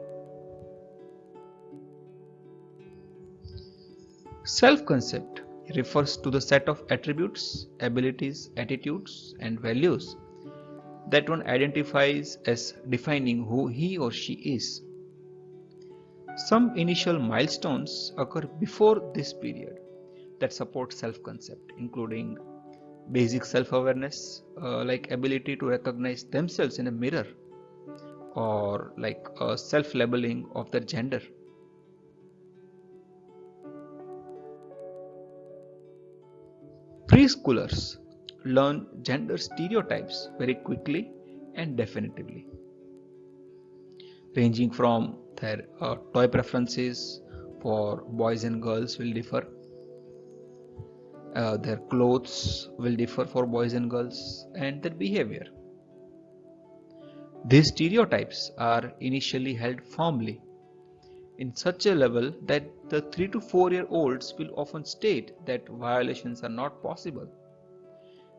Self-concept refers to the set of attributes, abilities, attitudes, and values that one identifies as defining who he or she is. Some initial milestones occur before this period that support self-concept, including basic self-awareness, like ability to recognize themselves in a mirror, or like self-labeling of their gender. Preschoolers learn gender stereotypes very quickly and definitively, ranging from their toy preferences for boys and girls will differ, their clothes will differ for boys and girls, and their behavior. These stereotypes are initially held firmly in such a level that the 3 to 4 year olds will often state that violations are not possible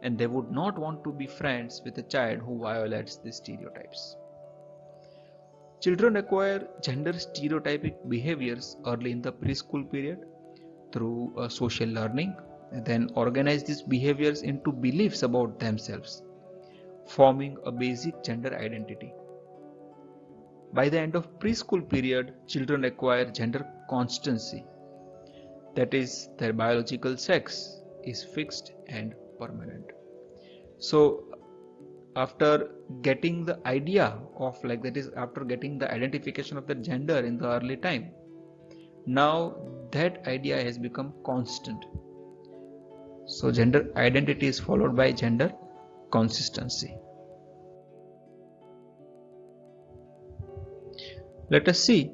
and they would not want to be friends with a child who violates these stereotypes. Children acquire gender stereotypic behaviors early in the preschool period through social learning, and then organize these behaviors into beliefs about themselves, forming a basic gender identity. By the end of preschool period, children acquire gender constancy, that is, their biological sex is fixed and permanent. So after getting the idea of like that is after getting the identification of the gender in the early time, now that idea has become constant. So gender identity is followed by gender consistency. Let us see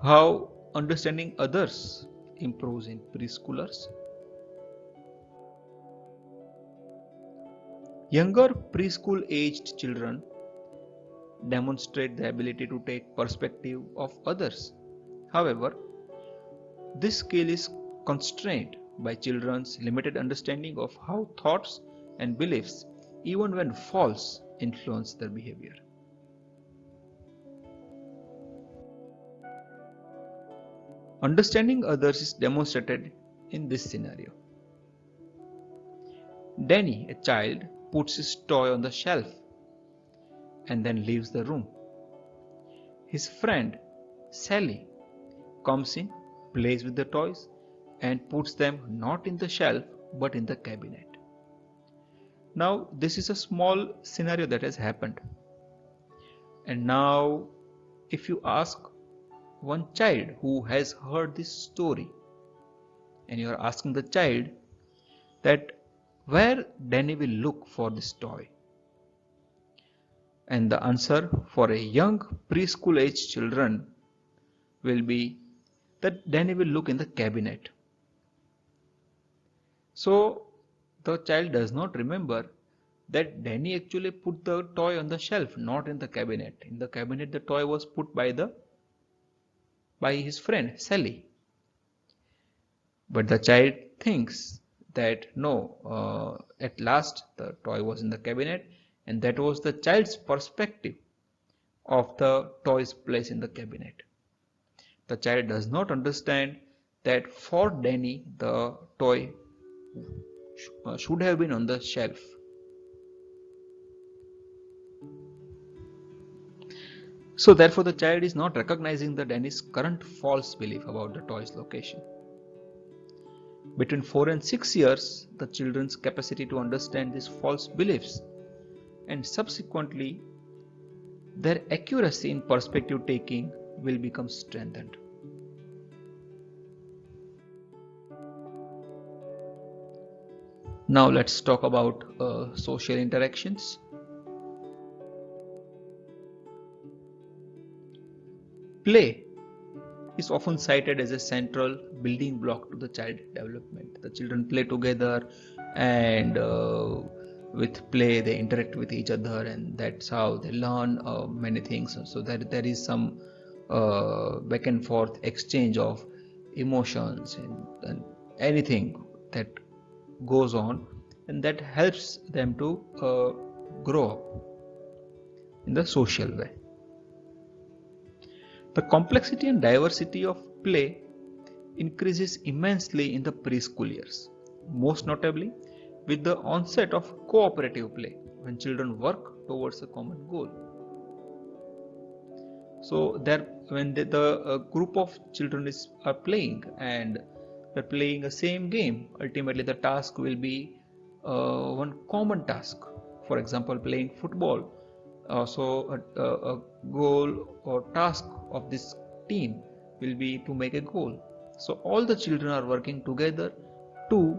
how understanding others improves in preschoolers. Younger preschool aged children demonstrate the ability to take perspective of others. However, this skill is constrained by children's limited understanding of how thoughts and beliefs, even when false, influence their behavior. Understanding others is demonstrated in this scenario. Danny, a child, puts his toy on the shelf and then leaves the room. His friend, Sally, comes in, plays with the toys, and puts them not in the shelf but in the cabinet. Now, this is a small scenario that has happened. And now, if you ask one child who has heard this story, and you are asking the child that where Danny will look for this toy, and the answer for a young preschool age children will be that Danny will look in the cabinet. So the child does not remember that Danny actually put the toy on the shelf, not in the cabinet. In the cabinet, the toy was put by his friend Sally. But the child thinks that no, at last the toy was in the cabinet, and that was the child's perspective of the toy's place in the cabinet. The child does not understand that for Danny the toy should have been on the shelf. So therefore the child is not recognizing the Danny's current false belief about the toy's location. Between 4 and 6 years, the children's capacity to understand these false beliefs and subsequently their accuracy in perspective taking will become strengthened. Now let's talk about social interactions. Play is often cited as a central building block to the child development. The children play together and with play they interact with each other, and that's how they learn many things. So there is some back and forth exchange of emotions and anything that goes on, and that helps them to grow up in the social way. The complexity and diversity of play increases immensely in the preschool years, most notably with the onset of cooperative play when children work towards a common goal. So there, when the group of children are playing and they're playing the same game, ultimately the task will be one common task. For example, playing football. So a goal or task of this team will be to make a goal. So all the children are working together to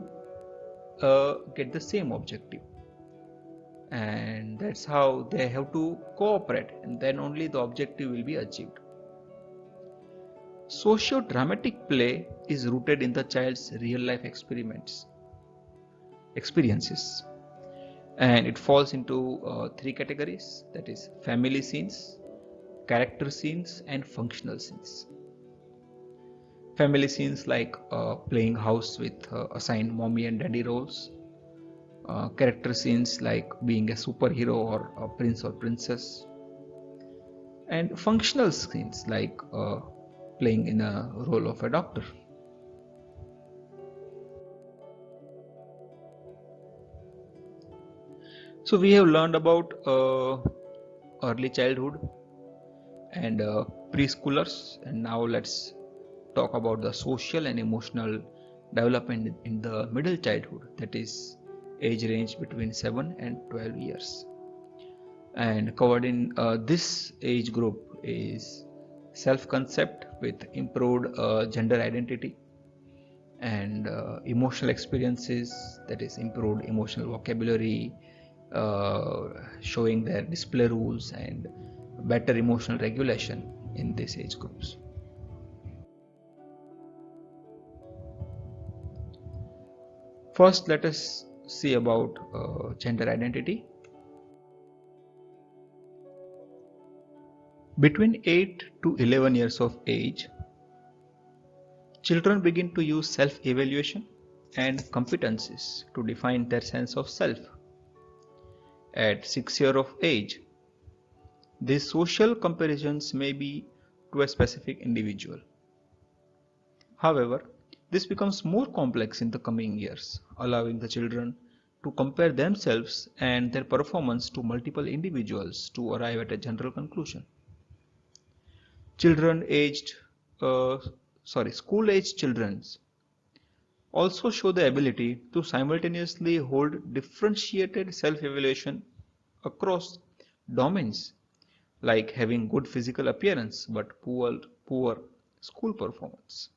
get the same objective, and that's how they have to cooperate, and then only the objective will be achieved. Socio-dramatic play is rooted in the child's real-life experiences, and it falls into three categories, that is family scenes, character scenes, and functional scenes. Family scenes like playing house with assigned mommy and daddy roles, character scenes like being a superhero or a prince or princess, and functional scenes like playing in a role of a doctor. So we have learned about early childhood and preschoolers, and now let's talk about the social and emotional development in the middle childhood, that is age range between 7 and 12 years. And covered in this age group is self-concept with improved gender identity, and emotional experiences, that is improved emotional vocabulary, showing their display rules and better emotional regulation in these age groups. First, let us see about gender identity. Between 8 to 11 years of age, children begin to use self-evaluation and competencies to define their sense of self. At 6 years of age, these social comparisons may be to a specific individual. However, this becomes more complex in the coming years, allowing the children to compare themselves and their performance to multiple individuals to arrive at a general conclusion. Children aged, school-aged children also show the ability to simultaneously hold differentiated self-evaluation across domains, like having good physical appearance but poor school performance.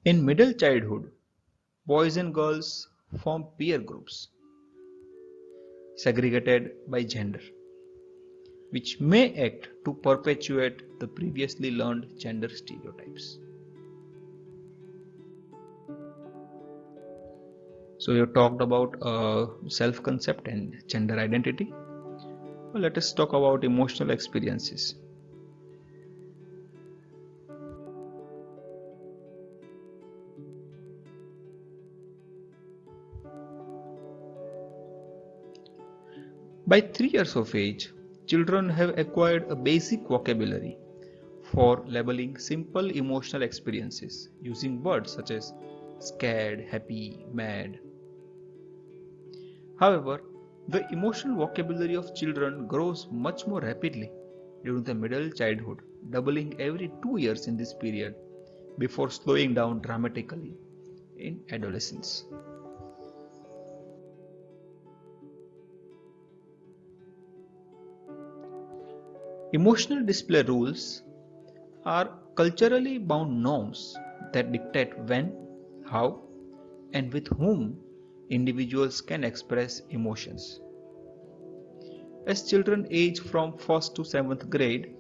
In middle childhood, boys and girls form peer groups segregated by gender, which may act to perpetuate the previously learned gender stereotypes. So we have talked about self-concept and gender identity. Well, let us talk about emotional experiences. By 3 years of age, children have acquired a basic vocabulary for labeling simple emotional experiences using words such as scared, happy, mad. However, the emotional vocabulary of children grows much more rapidly during the middle childhood, doubling every 2 years in this period before slowing down dramatically in adolescence. Emotional display rules are culturally bound norms that dictate when, how, and with whom individuals can express emotions. As children age from 1st to 7th grade,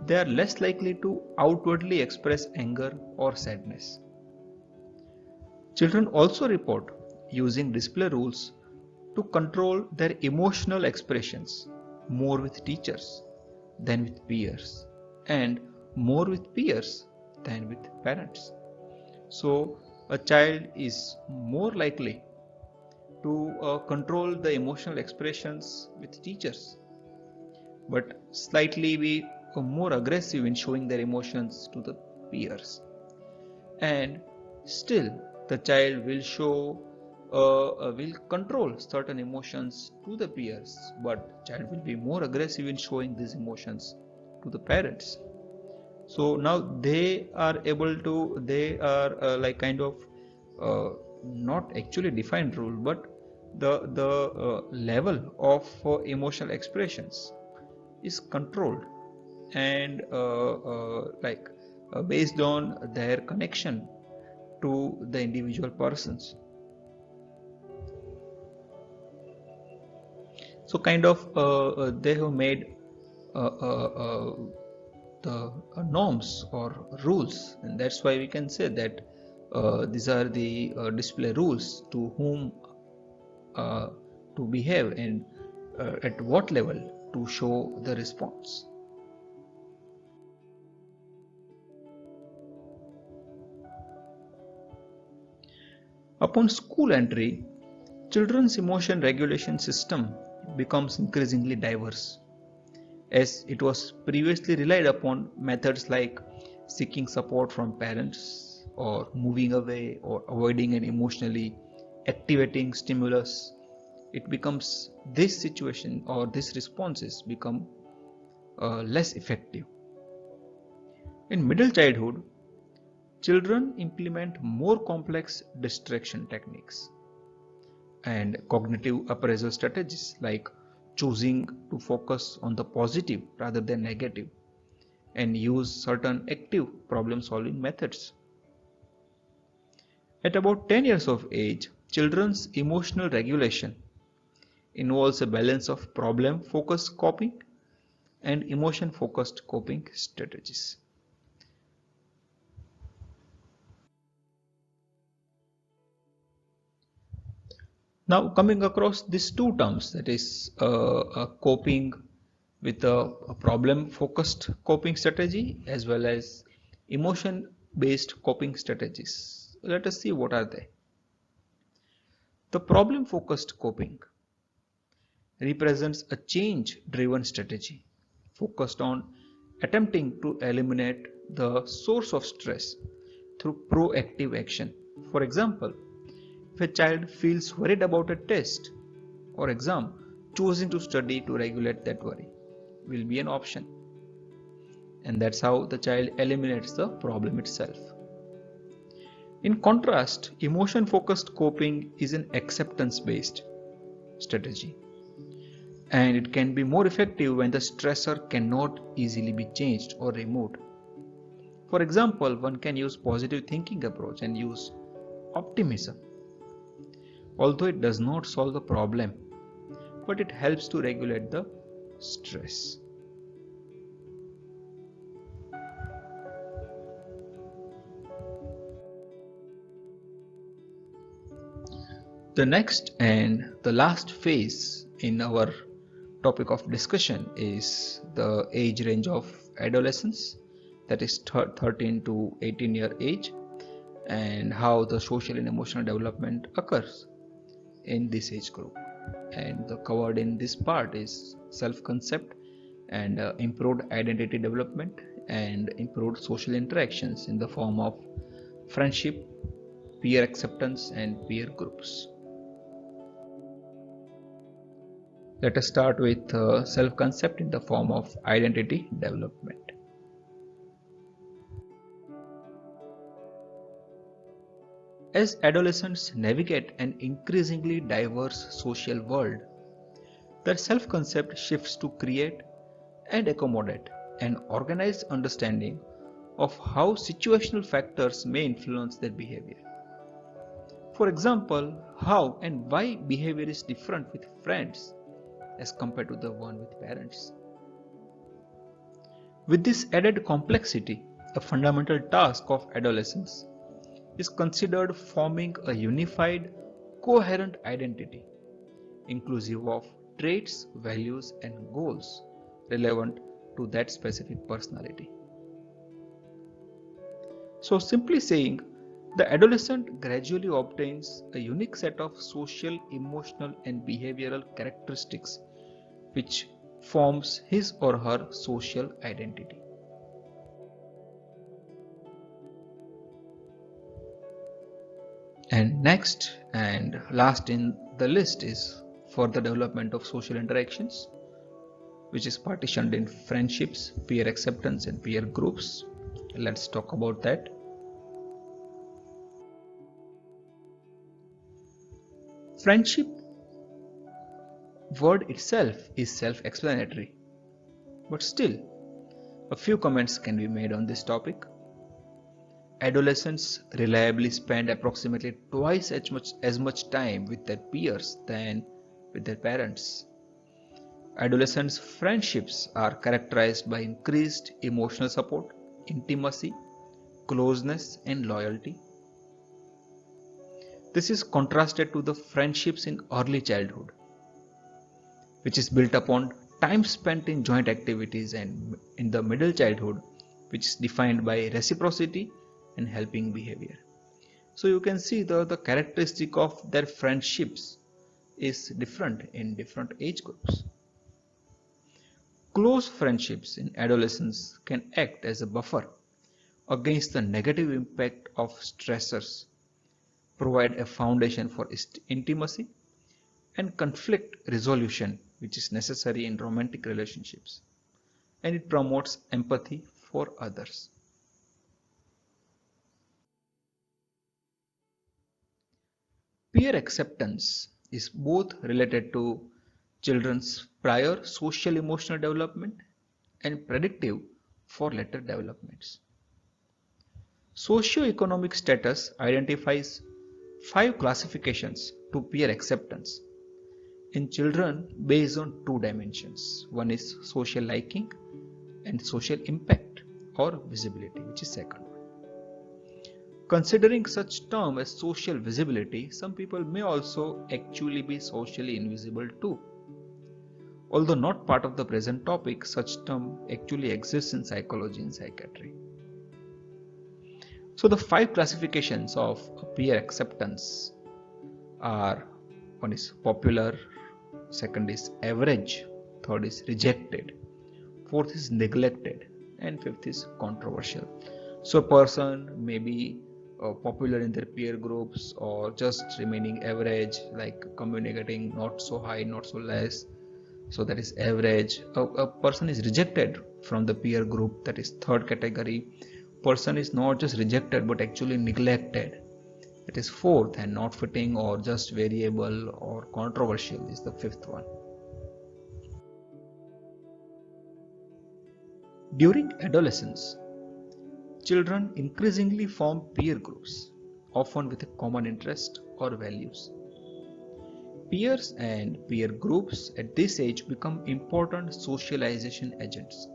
they are less likely to outwardly express anger or sadness. Children also report using display rules to control their emotional expressions more with teachers than with peers, and more with peers than with parents. So, a child is more likely to control the emotional expressions with teachers, but slightly be more aggressive in showing their emotions to the peers. And still, the child will will control certain emotions to the peers, but child will be more aggressive in showing these emotions to the parents. So now they are able to, they are like kind of uh, not actually defined rule, but the level of emotional expressions is controlled and based on their connection to the individual persons. So kind of they have made uh, uh, uh, the norms or rules, and that's why we can say that these are the display rules to whom uh, to behave and at what level to show the response. Upon school entry, children's emotion regulation system becomes increasingly diverse, as it was previously relied upon methods like seeking support from parents or moving away or avoiding an emotionally activating stimulus. It becomes this situation or these responses become less effective. In middle childhood, children implement more complex distraction techniques and cognitive appraisal strategies like choosing to focus on the positive rather than negative and use certain active problem solving methods. At about 10 years of age, children's emotional regulation involves a balance of problem focused coping and emotion focused coping strategies. Now, coming across these two terms, that is coping with a problem focused coping strategy as well as emotion based coping strategies. Let us see what are they. The problem focused coping represents a change driven strategy focused on attempting to eliminate the source of stress through proactive action. For example, if a child feels worried about a test or exam, choosing to study to regulate that worry will be an option. And that's how the child eliminates the problem itself. In contrast, emotion focused coping is an acceptance based strategy, and it can be more effective when the stressor cannot easily be changed or removed. For example, one can use positive thinking approach and use optimism, although it does not solve the problem, but it helps to regulate the stress. The next and the last phase in our topic of discussion is the age range of adolescence, that is 13 to 18-year age, and how the social and emotional development occurs in this age group. And the covered in this part is self concept and improved identity development and improved social interactions in the form of friendship, peer acceptance, and peer groups. Let us start with self concept in the form of identity development. As adolescents navigate an increasingly diverse social world, their self concept shifts to create and accommodate an organized understanding of how situational factors may influence their behavior. For example, how and why behavior is different with friends as compared to the one with parents. With this added complexity, a fundamental task of adolescence is considered forming a unified, coherent identity, inclusive of traits, values, and goals relevant to that specific personality. So, simply saying, the adolescent gradually obtains a unique set of social, emotional, and behavioral characteristics which forms his or her social identity. And next and last in the list is further development of social interactions, which is partitioned in friendships, peer acceptance, and peer groups. Let's talk about that. Friendship word itself is self-explanatory, but still a few comments can be made on this topic. Adolescents reliably spend approximately twice as much time with their peers than with their parents. Adolescents' friendships are characterized by increased emotional support, intimacy, closeness, and loyalty. This is contrasted to the friendships in early childhood, which is built upon time spent in joint activities, and in the middle childhood, which is defined by reciprocity and helping behavior. So you can see the characteristic of their friendships is different in different age groups. Close friendships in adolescence can act as a buffer against the negative impact of stressors, provide a foundation for intimacy and conflict resolution, which is necessary in romantic relationships, and it promotes empathy for others. Peer acceptance is both related to children's prior social emotional development and predictive for later developments. Socioeconomic status identifies five classifications to peer acceptance in children based on two dimensions. One is social liking and social impact or visibility, which is second one. Considering such term as social visibility, some people may also actually be socially invisible too. Although not part of the present topic, such term actually exists in psychology and psychiatry. So the five classifications of peer acceptance are: one is popular, second is average, third is rejected, fourth is neglected, and fifth is controversial. So a person may be popular in their peer groups or just remaining average, like communicating not so high, not so less. So that is average. A person is rejected from the peer group, that is third category. Person is not just rejected but actually neglected, that is fourth, and not fitting or just variable or controversial is the fifth one. During adolescence, children increasingly form peer groups, often with a common interest or values. Peers and peer groups at this age become important socialization agents,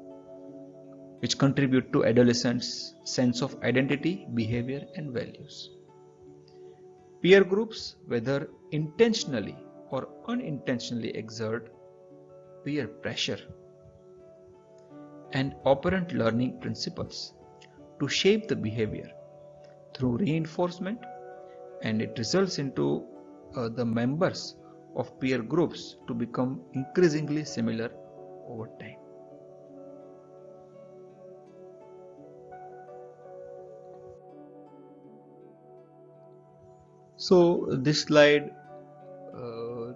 which contribute to adolescents' sense of identity, behavior, and values. Peer groups, whether intentionally or unintentionally, exert peer pressure and operant learning principles to shape the behavior through reinforcement, and it results into the members of peer groups to become increasingly similar over time. So this slide uh,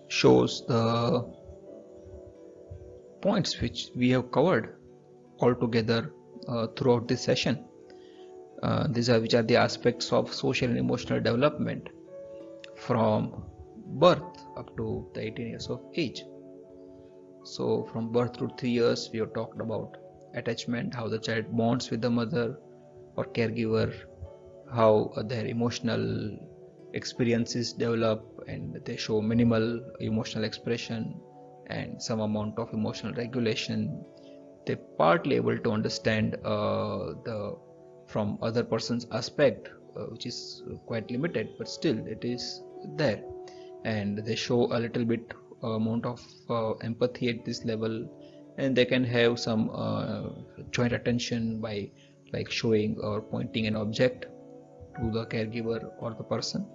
shows the points which we have covered all together throughout this session. These are which are the aspects of social and emotional development from birth up to the 18 years of age. So from birth to 3 years, we have talked about attachment, how the child bonds with the mother or caregiver, how their emotional experiences develop and they show minimal emotional expression and some amount of emotional regulation. They partly able to understand the from other person's aspect, which is quite limited, but still it is there, and they show a little bit amount of empathy at this level, and they can have some joint attention by like showing or pointing an object to the caregiver or the person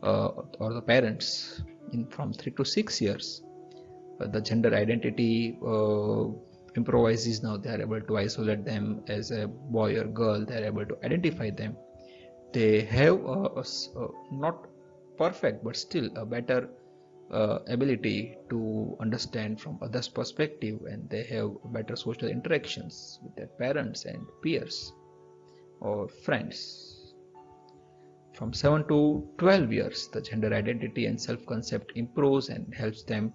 or the parents in from 3 to 6 years. The gender identity improvises. Now they are able to isolate them as a boy or girl. They are able to identify them. They have not perfect but still a better ability to understand from others perspective, and they have better social interactions with their parents and peers or friends. From 7 to 12 years, the gender identity and self-concept improves and helps them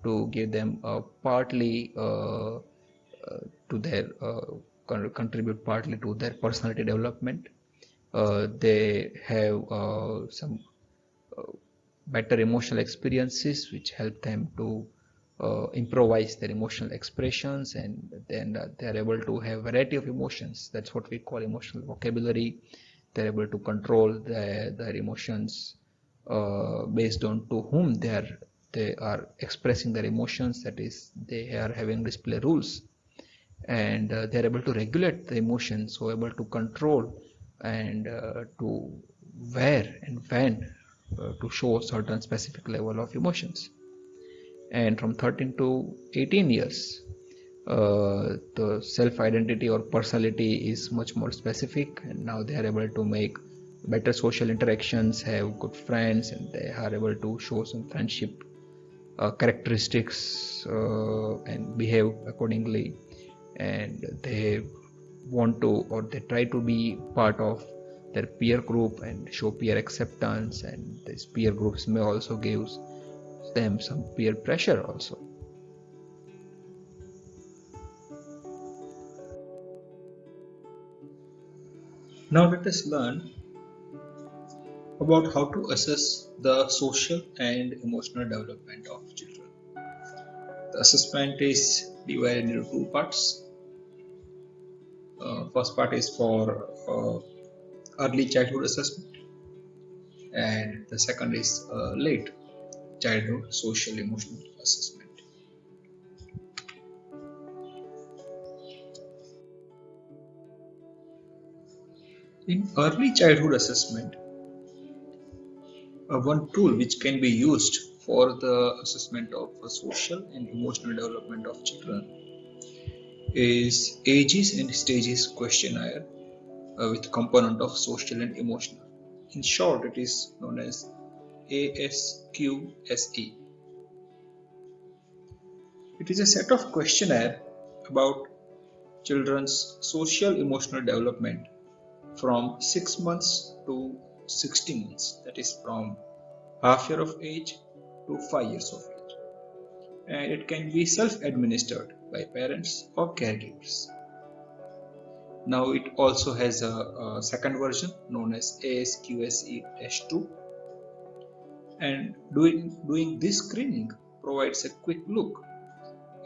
to give them partly to their contribute partly to their personality development. They have some uh, better emotional experiences which help them to improvise their emotional expressions, and then they are able to have variety of emotions. That's what we call emotional vocabulary. They're able to control their emotions based on to whom they are expressing their emotions. That is, they are having display rules, and they're able to regulate the emotions, so able to control and to where and when to show certain specific level of emotions. And from 13 to 18 years, the self identity or personality is much more specific, and now they are able to make better social interactions, have good friends, and they are able to show some friendship characteristics and behave accordingly, and they want to or they try to be part of their peer group and show peer acceptance, and these peer groups may also give them some peer pressure also. Now let us learn about how to assess the social and emotional development of children. The assessment is divided into two parts. First part is for early childhood assessment, and the second is late childhood social emotional assessment. In early childhood assessment, one tool which can be used for the assessment of social and emotional development of children is ages and stages questionnaire with component of social and emotional. In short, it is known as ASQSE. It is a set of questionnaire about children's social emotional development from 6 months to 16 months, that is from half year of age to 5 years of age, and it can be self administered by parents or caregivers. Now it also has a second version known as ASQSE-2, and doing this screening provides a quick look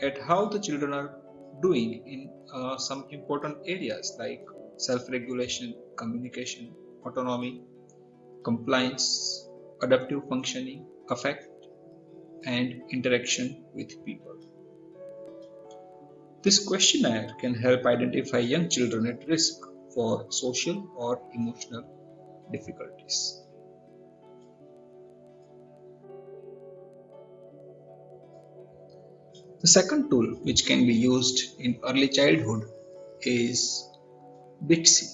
at how the children are doing in some important areas like self-regulation, communication, autonomy, compliance, adaptive functioning, affect, and interaction with people. This questionnaire can help identify young children at risk for social or emotional difficulties. The second tool which can be used in early childhood is BITSI.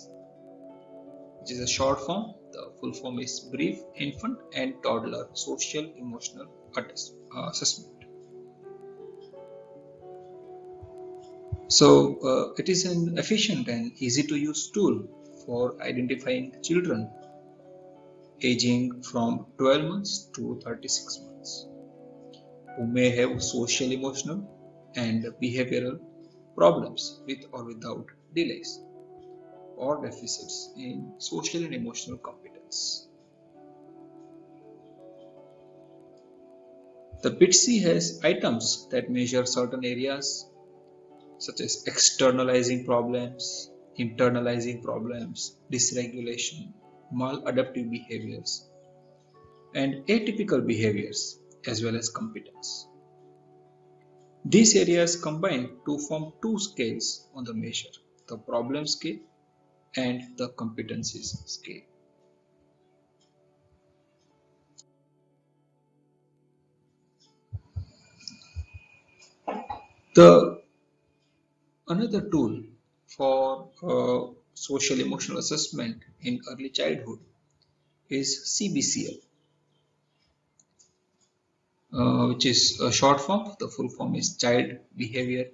which is a short form. The full form is Brief Infant and Toddler Social Emotional Assessment. So it is an efficient and easy to use tool for identifying children aging from 12 months to 36 months who may have social, emotional, and behavioral problems with or without delays or deficits in social and emotional competence. The BITC has items that measure certain areas such as externalizing problems, internalizing problems, dysregulation, maladaptive behaviors, and atypical behaviors, as well as competence. These areas combine to form two scales on the measure, the problem scale and the competencies scale. The another tool for social emotional assessment in early childhood is CBCL, which is a short form. The full form is Child Behavior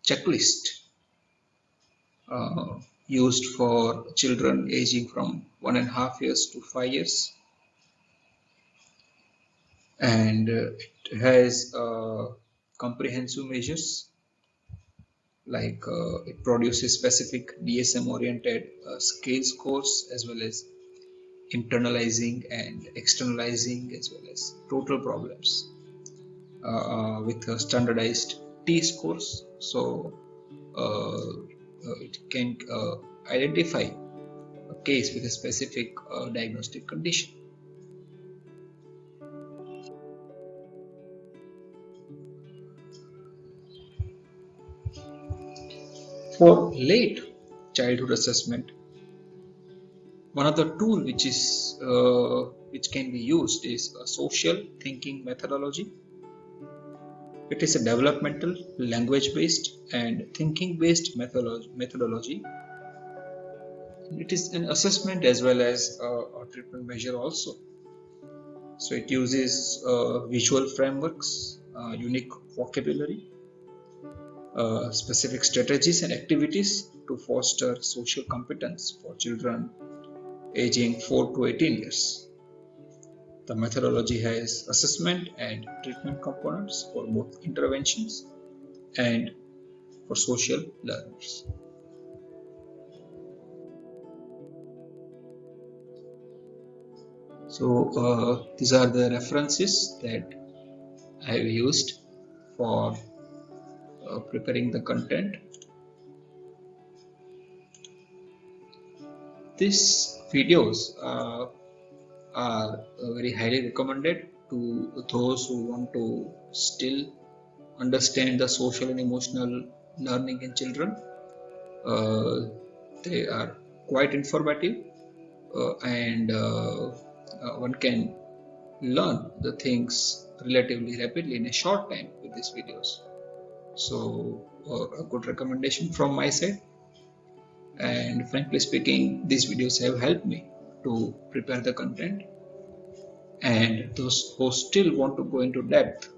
Checklist, used for children aging from 1.5 years to 5 years, and it has comprehensive measures like it produces specific DSM oriented scale scores as well as internalizing and externalizing as well as total problems with standardized T scores. So it can identify a case with a specific diagnostic condition. For late childhood assessment, one of the tool which can be used is a social thinking methodology. It is a developmental, language-based, and thinking-based methodology. It is an assessment as well as a treatment measure also. So it uses visual frameworks, unique vocabulary, specific strategies and activities to foster social competence for children aging 4 to 18 years. The methodology has assessment and treatment components for both interventions and for social learners. So these are the references that I have used for preparing the content. These videos are very highly recommended to those who want to still understand the social and emotional learning in children. They are quite informative and one can learn the things relatively rapidly in a short time with these videos. So a good recommendation from my side, and frankly speaking these videos have helped me to prepare the content, and those who still want to go into depth,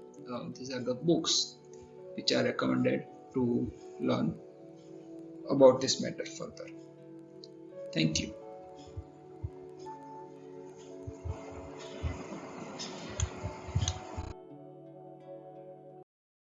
these are the books which are recommended to learn about this matter further. Thank you.